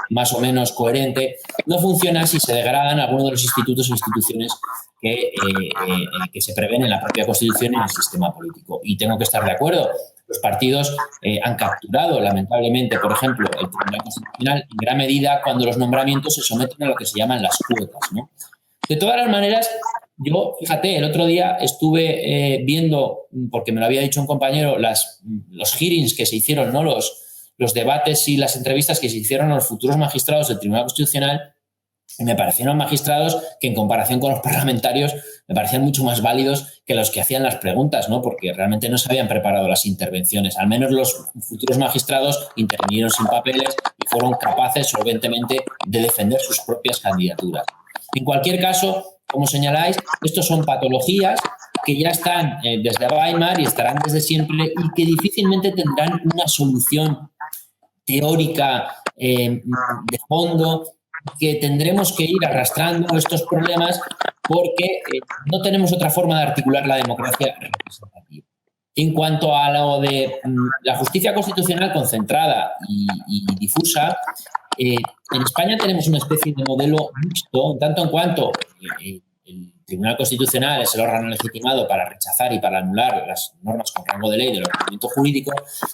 más o menos coherente, no funciona si se degradan algunos de los institutos e instituciones que se prevén en la propia Constitución y en el sistema político. Y tengo que estar de acuerdo. Los partidos han capturado, lamentablemente, por ejemplo, el Tribunal Constitucional en gran medida cuando los nombramientos se someten a lo que se llaman las cuotas, ¿no? De todas las maneras, yo, fíjate, el otro día estuve viendo, porque me lo había dicho un compañero, los hearings que se hicieron, ¿no?, los debates y las entrevistas que se hicieron a los futuros magistrados del Tribunal Constitucional, y me parecieron magistrados que en comparación con los parlamentarios me parecían mucho más válidos que los que hacían las preguntas, ¿no?, porque realmente no se habían preparado las intervenciones. Al menos los futuros magistrados intervinieron sin papeles y fueron capaces solventemente de defender sus propias candidaturas. En cualquier caso, como señaláis, estos son patologías que ya están desde Weimar y estarán desde siempre y que difícilmente tendrán una solución teórica de fondo, que tendremos que ir arrastrando estos problemas porque no tenemos otra forma de articular la democracia representativa. En cuanto a lo de la justicia constitucional concentrada y difusa, en España tenemos una especie de modelo mixto, en tanto en cuanto el Tribunal Constitucional es el órgano legitimado para rechazar y para anular las normas con rango de ley del ordenamiento jurídico,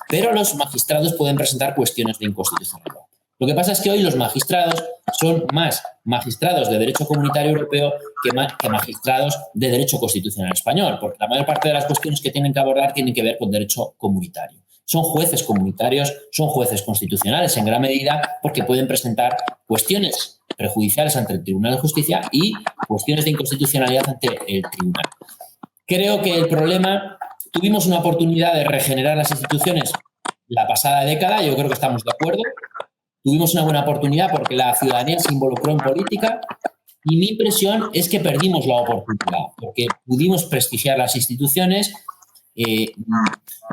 pero los magistrados pueden presentar cuestiones de inconstitucionalidad. Lo que pasa es que hoy los magistrados son más magistrados de derecho comunitario europeo que magistrados de derecho constitucional español, porque la mayor parte de las cuestiones que tienen que abordar tienen que ver con derecho comunitario. Son jueces comunitarios, son jueces constitucionales en gran medida porque pueden presentar cuestiones prejudiciales ante el Tribunal de Justicia y cuestiones de inconstitucionalidad ante el Tribunal. Creo que el problema, tuvimos una oportunidad de regenerar las instituciones la pasada década, yo creo que estamos de acuerdo. Tuvimos una buena oportunidad porque la ciudadanía se involucró en política y mi impresión es que perdimos la oportunidad porque pudimos prestigiar las instituciones.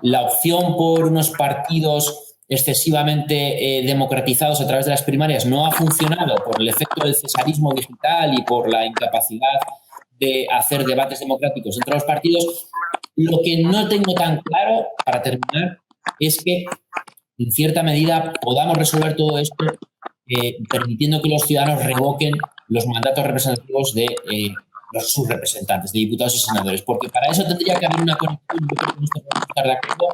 La opción por unos partidos excesivamente democratizados a través de las primarias no ha funcionado por el efecto del cesarismo digital y por la incapacidad de hacer debates democráticos entre los partidos. Lo que no tengo tan claro, para terminar, es que en cierta medida podamos resolver todo esto permitiendo que los ciudadanos revoquen los mandatos representativos de sus representantes, de diputados y senadores, porque para eso tendría que haber una conexión, yo creo que no podemos estar de acuerdo,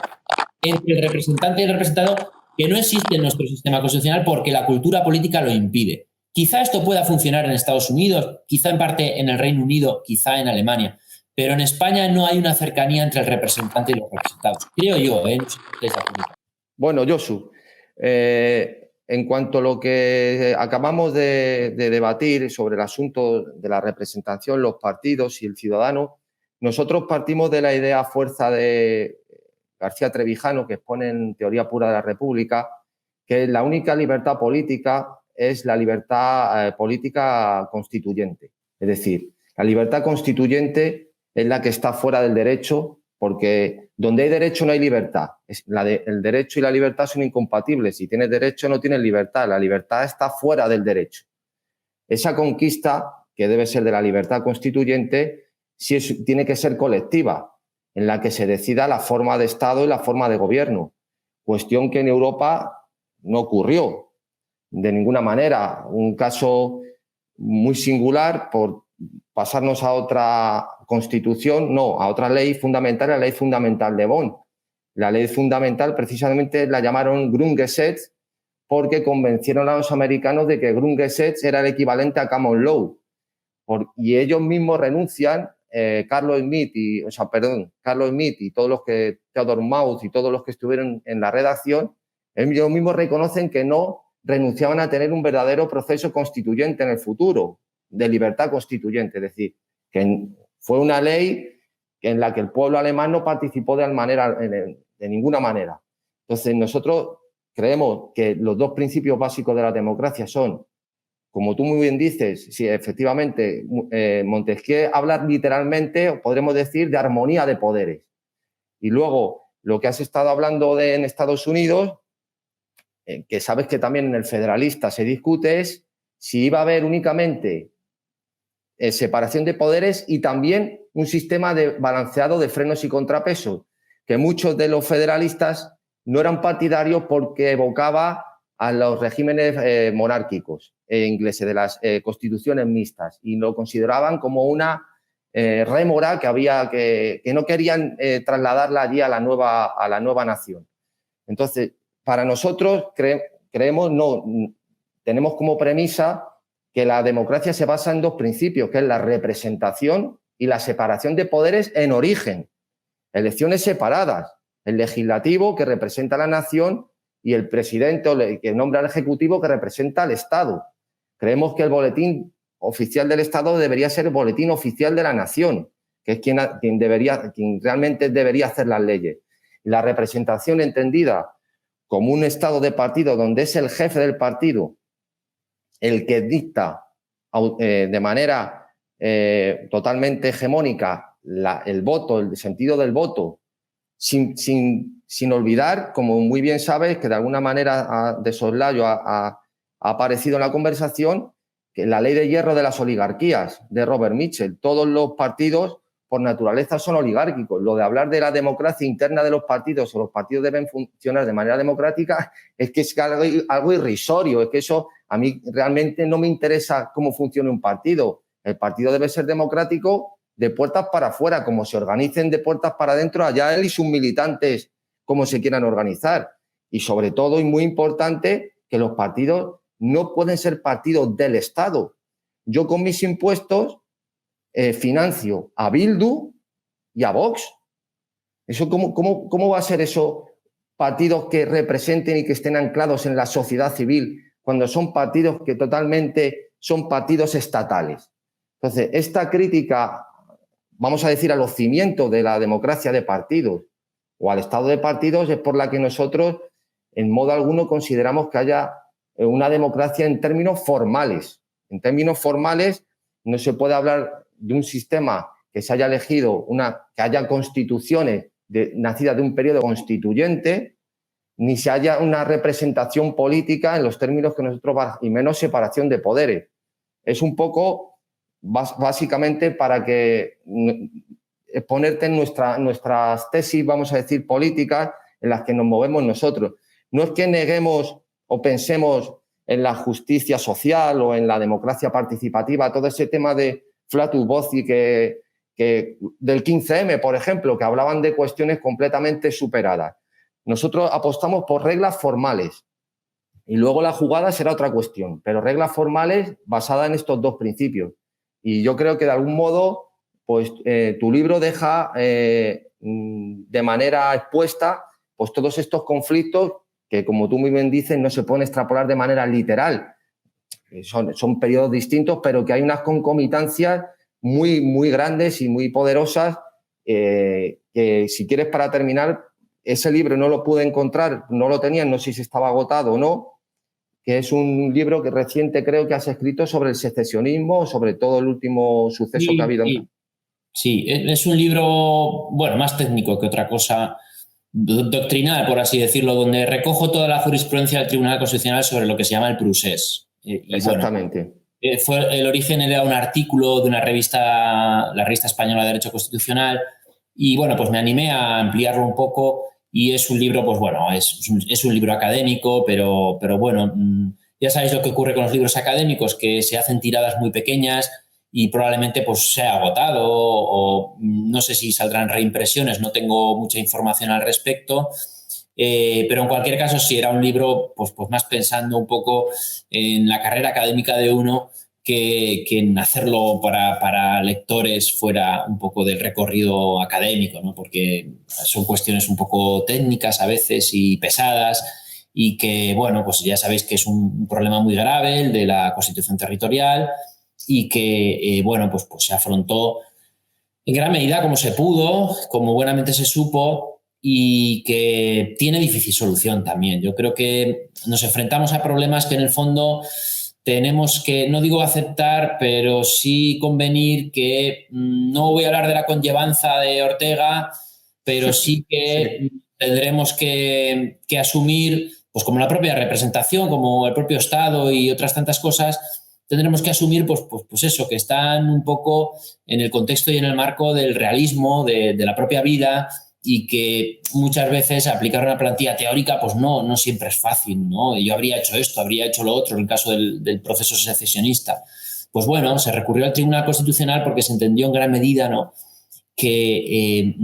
entre el representante y el representado, que no existe en nuestro sistema constitucional porque la cultura política lo impide. Quizá esto pueda funcionar en Estados Unidos, quizá en parte en el Reino Unido, quizá en Alemania, pero en España no hay una cercanía entre el representante y los representados. Creo yo, no sé si ustedes acuerdan. Bueno, Josu, en cuanto a lo que acabamos de debatir sobre el asunto de la representación, los partidos y el ciudadano, nosotros partimos de la idea fuerza de García Trevijano, que expone en Teoría Pura de la República, que la única libertad política es la libertad política constituyente. Es decir, la libertad constituyente es la que está fuera del derecho, porque donde hay derecho no hay libertad. El derecho y la libertad son incompatibles. Si tienes derecho no tienes libertad. La libertad está fuera del derecho. Esa conquista, que debe ser de la libertad constituyente, sí tiene que ser colectiva, en la que se decida la forma de Estado y la forma de gobierno. Cuestión que en Europa no ocurrió de ninguna manera. Un caso muy singular por pasarnos a otra constitución, no, a otra ley fundamental, la ley fundamental de Bonn. La ley fundamental precisamente la llamaron Grundgesetz porque convencieron a los americanos de que Grundgesetz era el equivalente a Common Law. Y ellos mismos renuncian, Carlos Schmitt y todos los que, Theodor Mauth y todos los que estuvieron en la redacción, ellos mismos reconocen que no renunciaban a tener un verdadero proceso constituyente en el futuro, de libertad constituyente, es decir, que fue una ley en la que el pueblo alemán no participó de ninguna manera. Entonces, nosotros creemos que los dos principios básicos de la democracia son, como tú muy bien dices, si efectivamente Montesquieu habla literalmente, o podremos decir, de armonía de poderes. Y luego, lo que has estado hablando en Estados Unidos, que sabes que también en el Federalista se discute, es si iba a haber únicamente separación de poderes y también un sistema balanceado de frenos y contrapesos, que muchos de los federalistas no eran partidarios porque evocaba a los regímenes monárquicos ingleses, de las constituciones mixtas, y lo consideraban como una rémora que no querían trasladarla allí a la nueva nación. Entonces, para nosotros tenemos como premisa que la democracia se basa en dos principios, que es la representación y la separación de poderes en origen. Elecciones separadas, el legislativo que representa a la nación y el presidente o que nombra al ejecutivo que representa al Estado. Creemos que el boletín oficial del Estado debería ser el boletín oficial de la nación, que es quien realmente debería hacer las leyes. La representación entendida como un estado de partido donde es el jefe del partido el que dicta de manera totalmente hegemónica el voto, el sentido del voto, sin olvidar, como muy bien sabes, que de alguna manera de soslayo ha aparecido en la conversación, que la ley de hierro de las oligarquías de Robert Mitchell. Todos los partidos por naturaleza son oligárquicos. Lo de hablar de la democracia interna de los partidos o los partidos deben funcionar de manera democrática es algo irrisorio. Es que eso a mí realmente no me interesa cómo funciona un partido. El partido debe ser democrático de puertas para afuera, como se organicen de puertas para adentro, allá él y sus militantes, como se quieran organizar. Y sobre todo, y muy importante, que los partidos no pueden ser partidos del Estado. Yo con mis impuestos financio a Bildu y a Vox. Eso, ¿cómo va a ser eso partidos que representen y que estén anclados en la sociedad civil cuando son partidos que totalmente son partidos estatales? Entonces, esta crítica, vamos a decir, a los cimientos de la democracia de partidos o al estado de partidos es por la que nosotros, en modo alguno, consideramos que haya una democracia en términos formales. En términos formales no se puede hablar de un sistema que se haya elegido, que haya constituciones nacidas de un periodo constituyente, ni se haya una representación política en los términos que nosotros, y menos separación de poderes. Es un poco, básicamente, para que exponerte en nuestras tesis, vamos a decir, políticas en las que nos movemos nosotros. No es que neguemos o pensemos en la justicia social o en la democracia participativa, todo ese tema de flatus voci que del 15M, por ejemplo, que hablaban de cuestiones completamente superadas. Nosotros apostamos por reglas formales y luego la jugada será otra cuestión, pero reglas formales basadas en estos dos principios. Y yo creo que de algún modo, pues tu libro deja de manera expuesta pues todos estos conflictos que, como tú muy bien dices, no se pueden extrapolar de manera literal. Son periodos distintos, pero que hay unas concomitancias muy, muy grandes y muy poderosas que, si quieres, para terminar, ese libro no lo pude encontrar, no lo tenían, no sé si estaba agotado o no, que es un libro que reciente creo que has escrito sobre el secesionismo, sobre todo el último suceso que ha habido. Sí, es un libro, bueno, más técnico que otra cosa, doctrinal, por así decirlo, donde recojo toda la jurisprudencia del Tribunal Constitucional sobre lo que se llama el procés. Exactamente. Bueno, el origen era un artículo de una revista, la Revista Española de Derecho Constitucional, y bueno, pues me animé a ampliarlo un poco y es un libro, pues bueno, es un libro académico, pero bueno, ya sabéis lo que ocurre con los libros académicos, que se hacen tiradas muy pequeñas y probablemente pues se ha agotado o no sé si saldrán reimpresiones, no tengo mucha información al respecto. Pero en cualquier caso sí era un libro pues más pensando un poco en la carrera académica de uno que en hacerlo para lectores fuera un poco del recorrido académico, ¿no? Porque son cuestiones un poco técnicas a veces y pesadas y que, bueno, pues ya sabéis que es un problema muy grave el de la Constitución territorial y que, bueno, pues se afrontó en gran medida como se pudo, como buenamente se supo, y que tiene difícil solución también. Yo creo que nos enfrentamos a problemas que en el fondo tenemos que, no digo aceptar, pero sí convenir que no voy a hablar de la conllevanza de Ortega, pero sí que tendremos que asumir, pues como la propia representación, como el propio Estado y otras tantas cosas, tendremos que asumir pues eso, que están un poco en el contexto y en el marco del realismo, de la propia vida, y que muchas veces aplicar una plantilla teórica pues no siempre es fácil, ¿no? Yo habría hecho esto, habría hecho lo otro en el caso del proceso secesionista. Pues bueno, se recurrió al Tribunal Constitucional porque se entendió en gran medida, ¿no?, que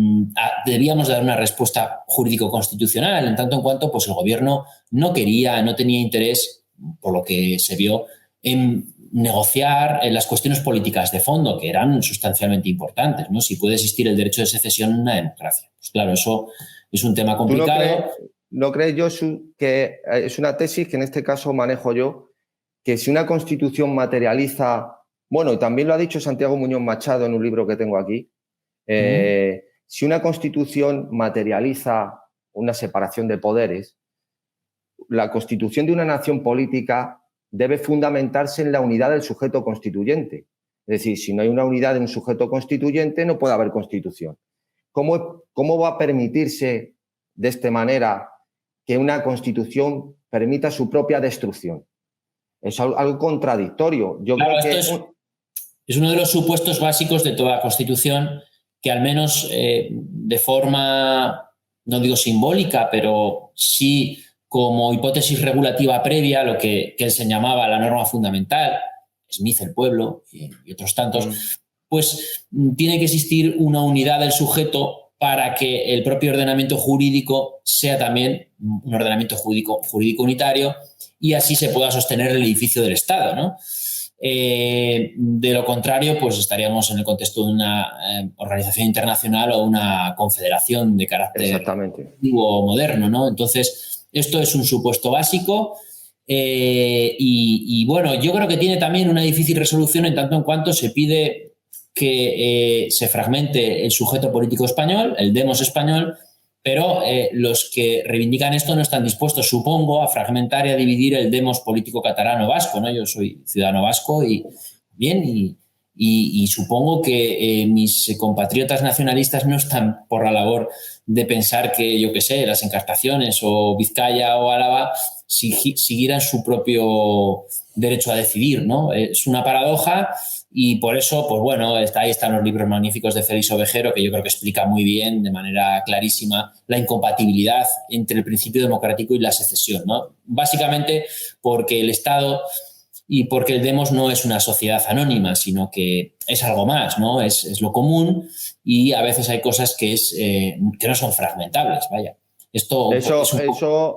debíamos dar una respuesta jurídico-constitucional, en tanto en cuanto pues el gobierno no tenía interés, por lo que se vio, en negociar en las cuestiones políticas de fondo, que eran sustancialmente importantes, ¿no? Si puede existir el derecho de secesión en una democracia. Pues claro, eso es un tema complicado. ¿No crees, Josu, que es una tesis que en este caso manejo yo, que si una constitución materializa, bueno, y también lo ha dicho Santiago Muñoz Machado en un libro que tengo aquí, si una constitución materializa una separación de poderes, la constitución de una nación política debe fundamentarse en la unidad del sujeto constituyente. Es decir, si no hay una unidad de un sujeto constituyente, no puede haber constitución. ¿Cómo va a permitirse de esta manera que una constitución permita su propia destrucción? Es algo contradictorio. Yo claro, creo que es uno de los supuestos básicos de toda constitución que al menos de forma, no digo simbólica, pero sí como hipótesis regulativa previa, lo que él se llamaba la norma fundamental, Smith el pueblo y otros tantos, pues tiene que existir una unidad del sujeto para que el propio ordenamiento jurídico sea también un ordenamiento jurídico unitario y así se pueda sostener el edificio del Estado, ¿no? De lo contrario, pues estaríamos en el contexto de una organización internacional o una confederación de carácter moderno, ¿no? Entonces, esto es un supuesto básico y bueno, yo creo que tiene también una difícil resolución en tanto en cuanto se pide que se fragmente el sujeto político español, el demos español, pero los que reivindican esto no están dispuestos, supongo, a fragmentar y a dividir el demos político catalano-vasco, ¿no? Yo soy ciudadano vasco y supongo que mis compatriotas nacionalistas no están por la labor de pensar que, yo qué sé, las encartaciones o Vizcaya o Álava siguieran su propio derecho a decidir, ¿no? Es una paradoja. Y por eso, pues bueno, ahí están los libros magníficos de Félix Ovejero, que yo creo que explica muy bien, de manera clarísima, la incompatibilidad entre el principio democrático y la secesión, ¿no? Básicamente porque el Estado y porque el demos no es una sociedad anónima, sino que es algo más, ¿no? Es lo común y a veces hay cosas que no son fragmentables, vaya. Eso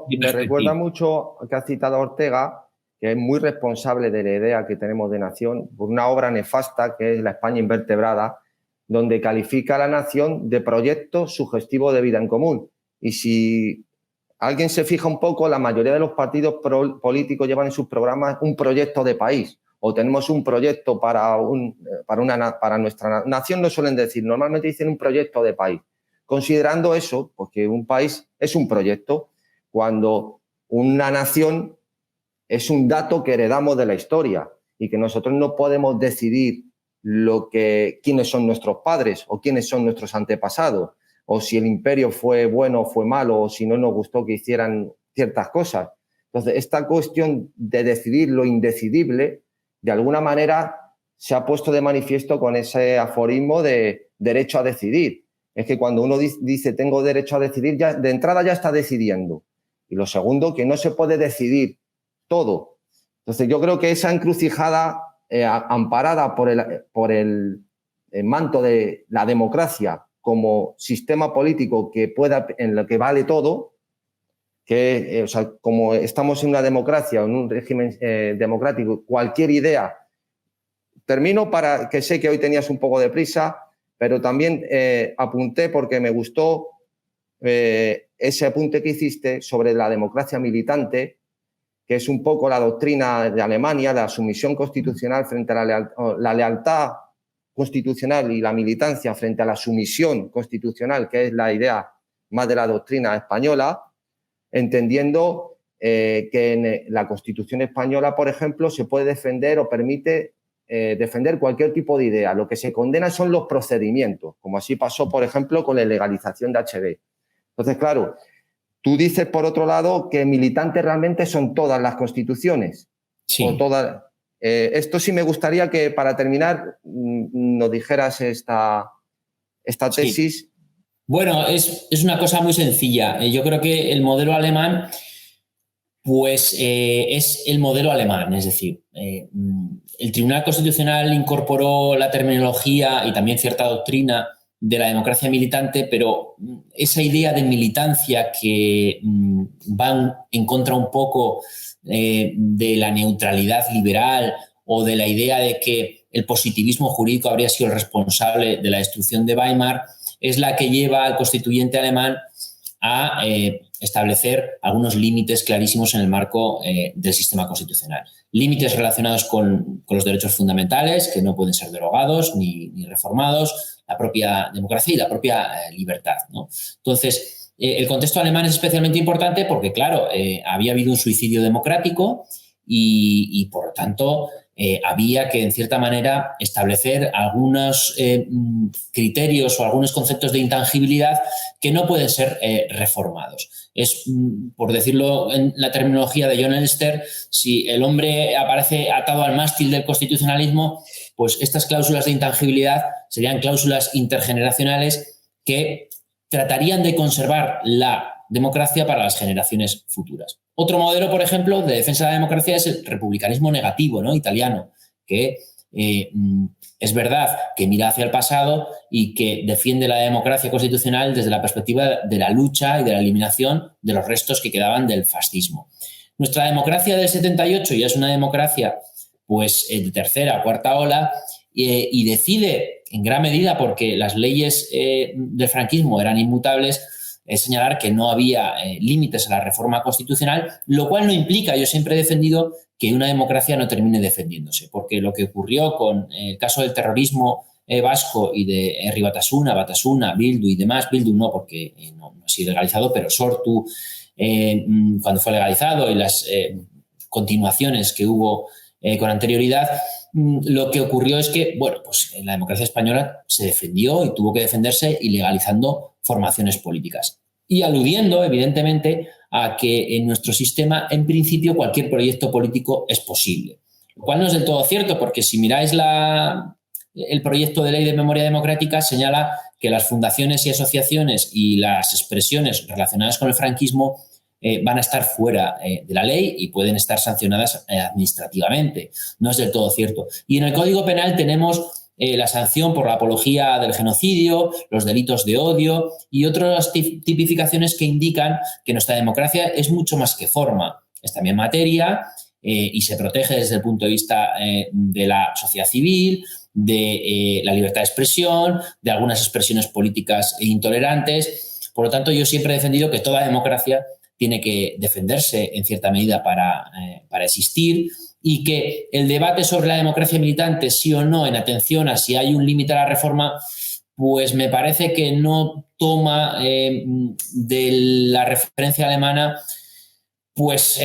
me recuerda mucho que ha citado Ortega, que es muy responsable de la idea que tenemos de nación, por una obra nefasta que es La España invertebrada, donde califica a la nación de proyecto sugestivo de vida en común. Y si alguien se fija un poco, la mayoría de los partidos políticos llevan en sus programas un proyecto de país, o tenemos un proyecto para nuestra nación, no suelen decir, normalmente dicen un proyecto de país. Considerando eso, porque un país es un proyecto, cuando una nación es un dato que heredamos de la historia y que nosotros no podemos decidir quiénes son nuestros padres o quiénes son nuestros antepasados, o si el imperio fue bueno o fue malo, o si no nos gustó que hicieran ciertas cosas. Entonces, esta cuestión de decidir lo indecidible, de alguna manera se ha puesto de manifiesto con ese aforismo de derecho a decidir. Es que cuando uno dice tengo derecho a decidir, ya de entrada ya está decidiendo. Y lo segundo, que no se puede decidir todo. Entonces, yo creo que esa encrucijada amparada por el manto de la democracia como sistema político en lo que vale todo, o sea, como estamos en una democracia o en un régimen democrático, cualquier idea. Termino para que sé que hoy tenías un poco de prisa, pero también apunté porque me gustó ese apunte que hiciste sobre la democracia militante, que es un poco la doctrina de Alemania, la sumisión constitucional frente a la lealtad constitucional y la militancia frente a la sumisión constitucional, que es la idea más de la doctrina española, entendiendo que en la Constitución española, por ejemplo, se puede defender o permite defender cualquier tipo de idea. Lo que se condena son los procedimientos, como así pasó, por ejemplo, con la legalización de HB. Entonces, claro, tú dices, por otro lado, que militantes realmente son todas las constituciones. Sí. O todas. Esto sí me gustaría que, para terminar, nos dijeras esta tesis. Sí. Bueno, es una cosa muy sencilla. Yo creo que el modelo alemán, pues es el modelo alemán. Es decir, el Tribunal Constitucional incorporó la terminología y también cierta doctrina de la democracia militante, pero esa idea de militancia que van en contra un poco de la neutralidad liberal o de la idea de que el positivismo jurídico habría sido el responsable de la destrucción de Weimar, es la que lleva al constituyente alemán a establecer algunos límites clarísimos en el marco del sistema constitucional. Límites relacionados con los derechos fundamentales, que no pueden ser derogados ni reformados, la propia democracia y la propia libertad, ¿no? Entonces, el contexto alemán es especialmente importante porque, claro, había habido un suicidio democrático y por lo tanto, había que, en cierta manera, establecer algunos criterios o algunos conceptos de intangibilidad que no pueden ser reformados. Es, por decirlo en la terminología de John Elster, si el hombre aparece atado al mástil del constitucionalismo, pues estas cláusulas de intangibilidad serían cláusulas intergeneracionales que tratarían de conservar la democracia para las generaciones futuras. Otro modelo, por ejemplo, de defensa de la democracia es el republicanismo negativo, ¿no?, italiano, que es verdad que mira hacia el pasado y que defiende la democracia constitucional desde la perspectiva de la lucha y de la eliminación de los restos que quedaban del fascismo. Nuestra democracia del 78 ya es una democracia pues, de tercera o cuarta ola y decide, en gran medida porque las leyes del franquismo eran inmutables, señalar que no había límites a la reforma constitucional, lo cual no implica, yo siempre he defendido, que una democracia no termine defendiéndose, porque lo que ocurrió con el caso del terrorismo vasco y de Herri Batasuna, Bildu y demás, Bildu no porque no ha sido legalizado, pero Sortu, cuando fue legalizado, y las continuaciones que hubo con anterioridad, lo que ocurrió es que, bueno, pues la democracia española se defendió y tuvo que defenderse ilegalizando formaciones políticas. Y aludiendo, evidentemente, a que en nuestro sistema, en principio, cualquier proyecto político es posible. Lo cual no es del todo cierto, porque si miráis el proyecto de ley de memoria democrática, señala que las fundaciones y asociaciones y las expresiones relacionadas con el franquismo van a estar fuera de la ley y pueden estar sancionadas administrativamente. No es del todo cierto. Y en el Código Penal tenemos la sanción por la apología del genocidio, los delitos de odio y otras tipificaciones que indican que nuestra democracia es mucho más que forma, es también materia y se protege desde el punto de vista de la sociedad civil, de la libertad de expresión, de algunas expresiones políticas intolerantes. Por lo tanto, yo siempre he defendido que toda democracia tiene que defenderse en cierta medida para existir, y que el debate sobre la democracia militante, sí o no, en atención a si hay un límite a la reforma, pues me parece que no toma de la referencia alemana pues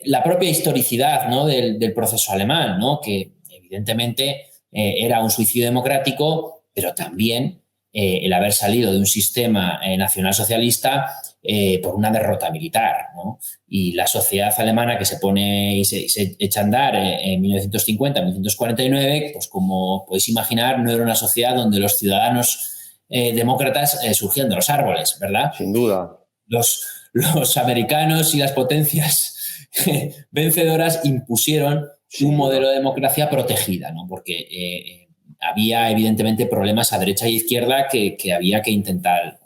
la propia historicidad, ¿no?, del proceso alemán, ¿no?, que evidentemente era un suicidio democrático, pero también el haber salido de un sistema nacionalsocialista por una derrota militar, ¿no? Y la sociedad alemana que se pone y se echa a andar en 1950, 1949, pues como podéis imaginar, no era una sociedad donde los ciudadanos demócratas surgían de los árboles, ¿verdad? Sin duda. Los americanos y las potencias vencedoras impusieron un modelo de democracia protegida, ¿no? Porque había evidentemente problemas a derecha y izquierda que había que intentar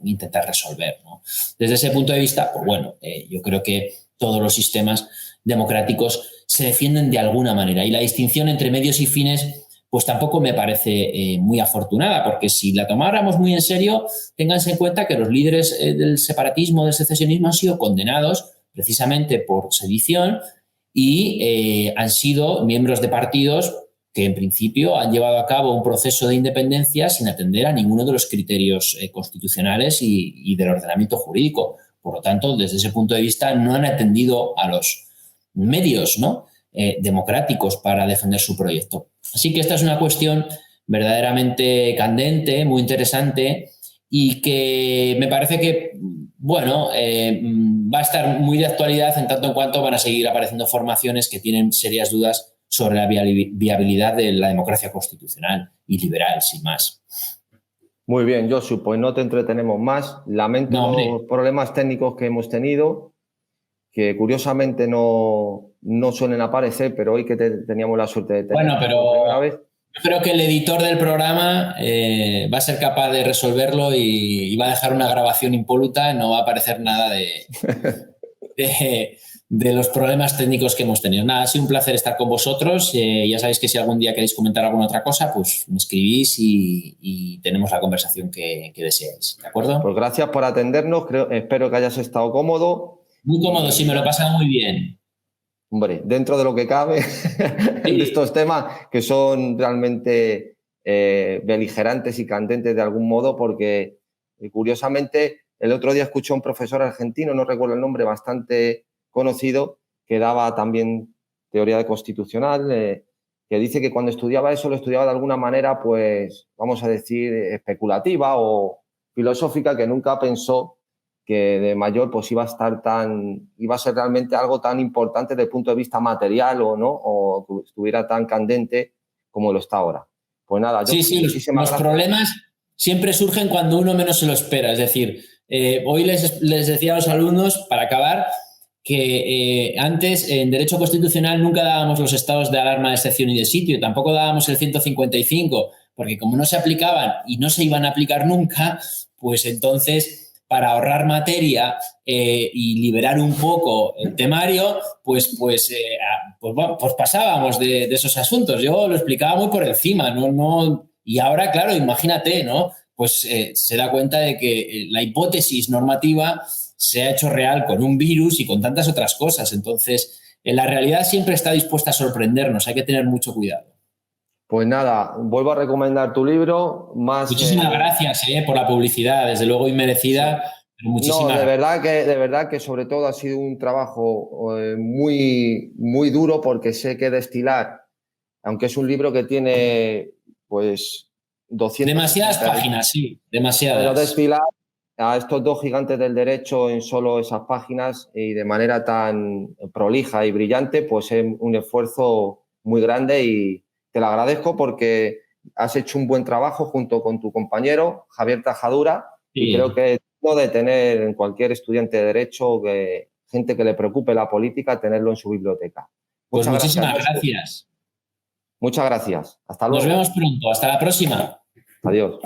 resolver, ¿no? Desde ese punto de vista, pues bueno, yo creo que todos los sistemas democráticos se defienden de alguna manera, y la distinción entre medios y fines pues tampoco me parece muy afortunada, porque si la tomáramos muy en serio, ténganse en cuenta que los líderes del separatismo, del secesionismo, han sido condenados precisamente por sedición y han sido miembros de partidos que en principio han llevado a cabo un proceso de independencia sin atender a ninguno de los criterios constitucionales y del ordenamiento jurídico. Por lo tanto, desde ese punto de vista, no han atendido a los medios, ¿no?, democráticos para defender su proyecto. Así que esta es una cuestión verdaderamente candente, muy interesante, y que me parece que, bueno, va a estar muy de actualidad en tanto en cuanto van a seguir apareciendo formaciones que tienen serias dudas sobre la viabilidad de la democracia constitucional y liberal, sin más. Muy bien, Josu, pues no te entretenemos más. Lamento los problemas técnicos que hemos tenido, que curiosamente no suelen aparecer, pero hoy que teníamos la suerte de tener. Bueno, pero creo que el editor del programa va a ser capaz de resolverlo y va a dejar una grabación impoluta, no va a aparecer nada de los problemas técnicos que hemos tenido. Nada, ha sido un placer estar con vosotros. Ya sabéis que si algún día queréis comentar alguna otra cosa, pues me escribís y tenemos la conversación que deseáis. ¿De acuerdo? Pues gracias por atendernos. Espero que hayas estado cómodo. Muy cómodo, sí, me lo he pasado muy bien. Hombre, dentro de lo que cabe, sí. De estos temas que son realmente beligerantes y candentes de algún modo, porque curiosamente el otro día escuché a un profesor argentino, no recuerdo el nombre, bastante conocido, que daba también teoría de constitucional, que dice que cuando estudiaba eso lo estudiaba de alguna manera, pues vamos a decir, especulativa o filosófica, que nunca pensó que de mayor pues iba a ser realmente algo tan importante desde el punto de vista material o no, o que estuviera tan candente como lo está ahora. Pues nada, Sí, los problemas siempre surgen cuando uno menos se lo espera. Es decir, hoy les decía a los alumnos, para acabar, que antes en Derecho Constitucional nunca dábamos los estados de alarma, de excepción y de sitio, tampoco dábamos el 155, porque como no se aplicaban y no se iban a aplicar nunca, pues entonces, para ahorrar materia y liberar un poco el temario, pues pasábamos de esos asuntos. Yo lo explicaba muy por encima, no, y ahora, claro, imagínate, ¿no? Pues se da cuenta de que la hipótesis normativa se ha hecho real con un virus y con tantas otras cosas. Entonces, la realidad siempre está dispuesta a sorprendernos, hay que tener mucho cuidado. Pues nada, vuelvo a recomendar tu libro. Muchísimas gracias por la publicidad, desde luego inmerecida. Sí. Pero muchísimas de verdad que sobre todo ha sido un trabajo muy, muy duro, porque sé que destilar, aunque es un libro que tiene pues 200... Demasiadas páginas, sí, demasiadas. Pero destilar a estos dos gigantes del derecho en solo esas páginas y de manera tan prolija y brillante, pues es un esfuerzo muy grande y te lo agradezco, porque has hecho un buen trabajo junto con tu compañero Javier Tajadura, sí. Y creo que es digno de tener en cualquier estudiante de derecho, gente que le preocupe la política, tenerlo en su biblioteca. Pues muchísimas gracias. Muchas gracias. Hasta luego. Nos vemos pronto. Hasta la próxima. Adiós.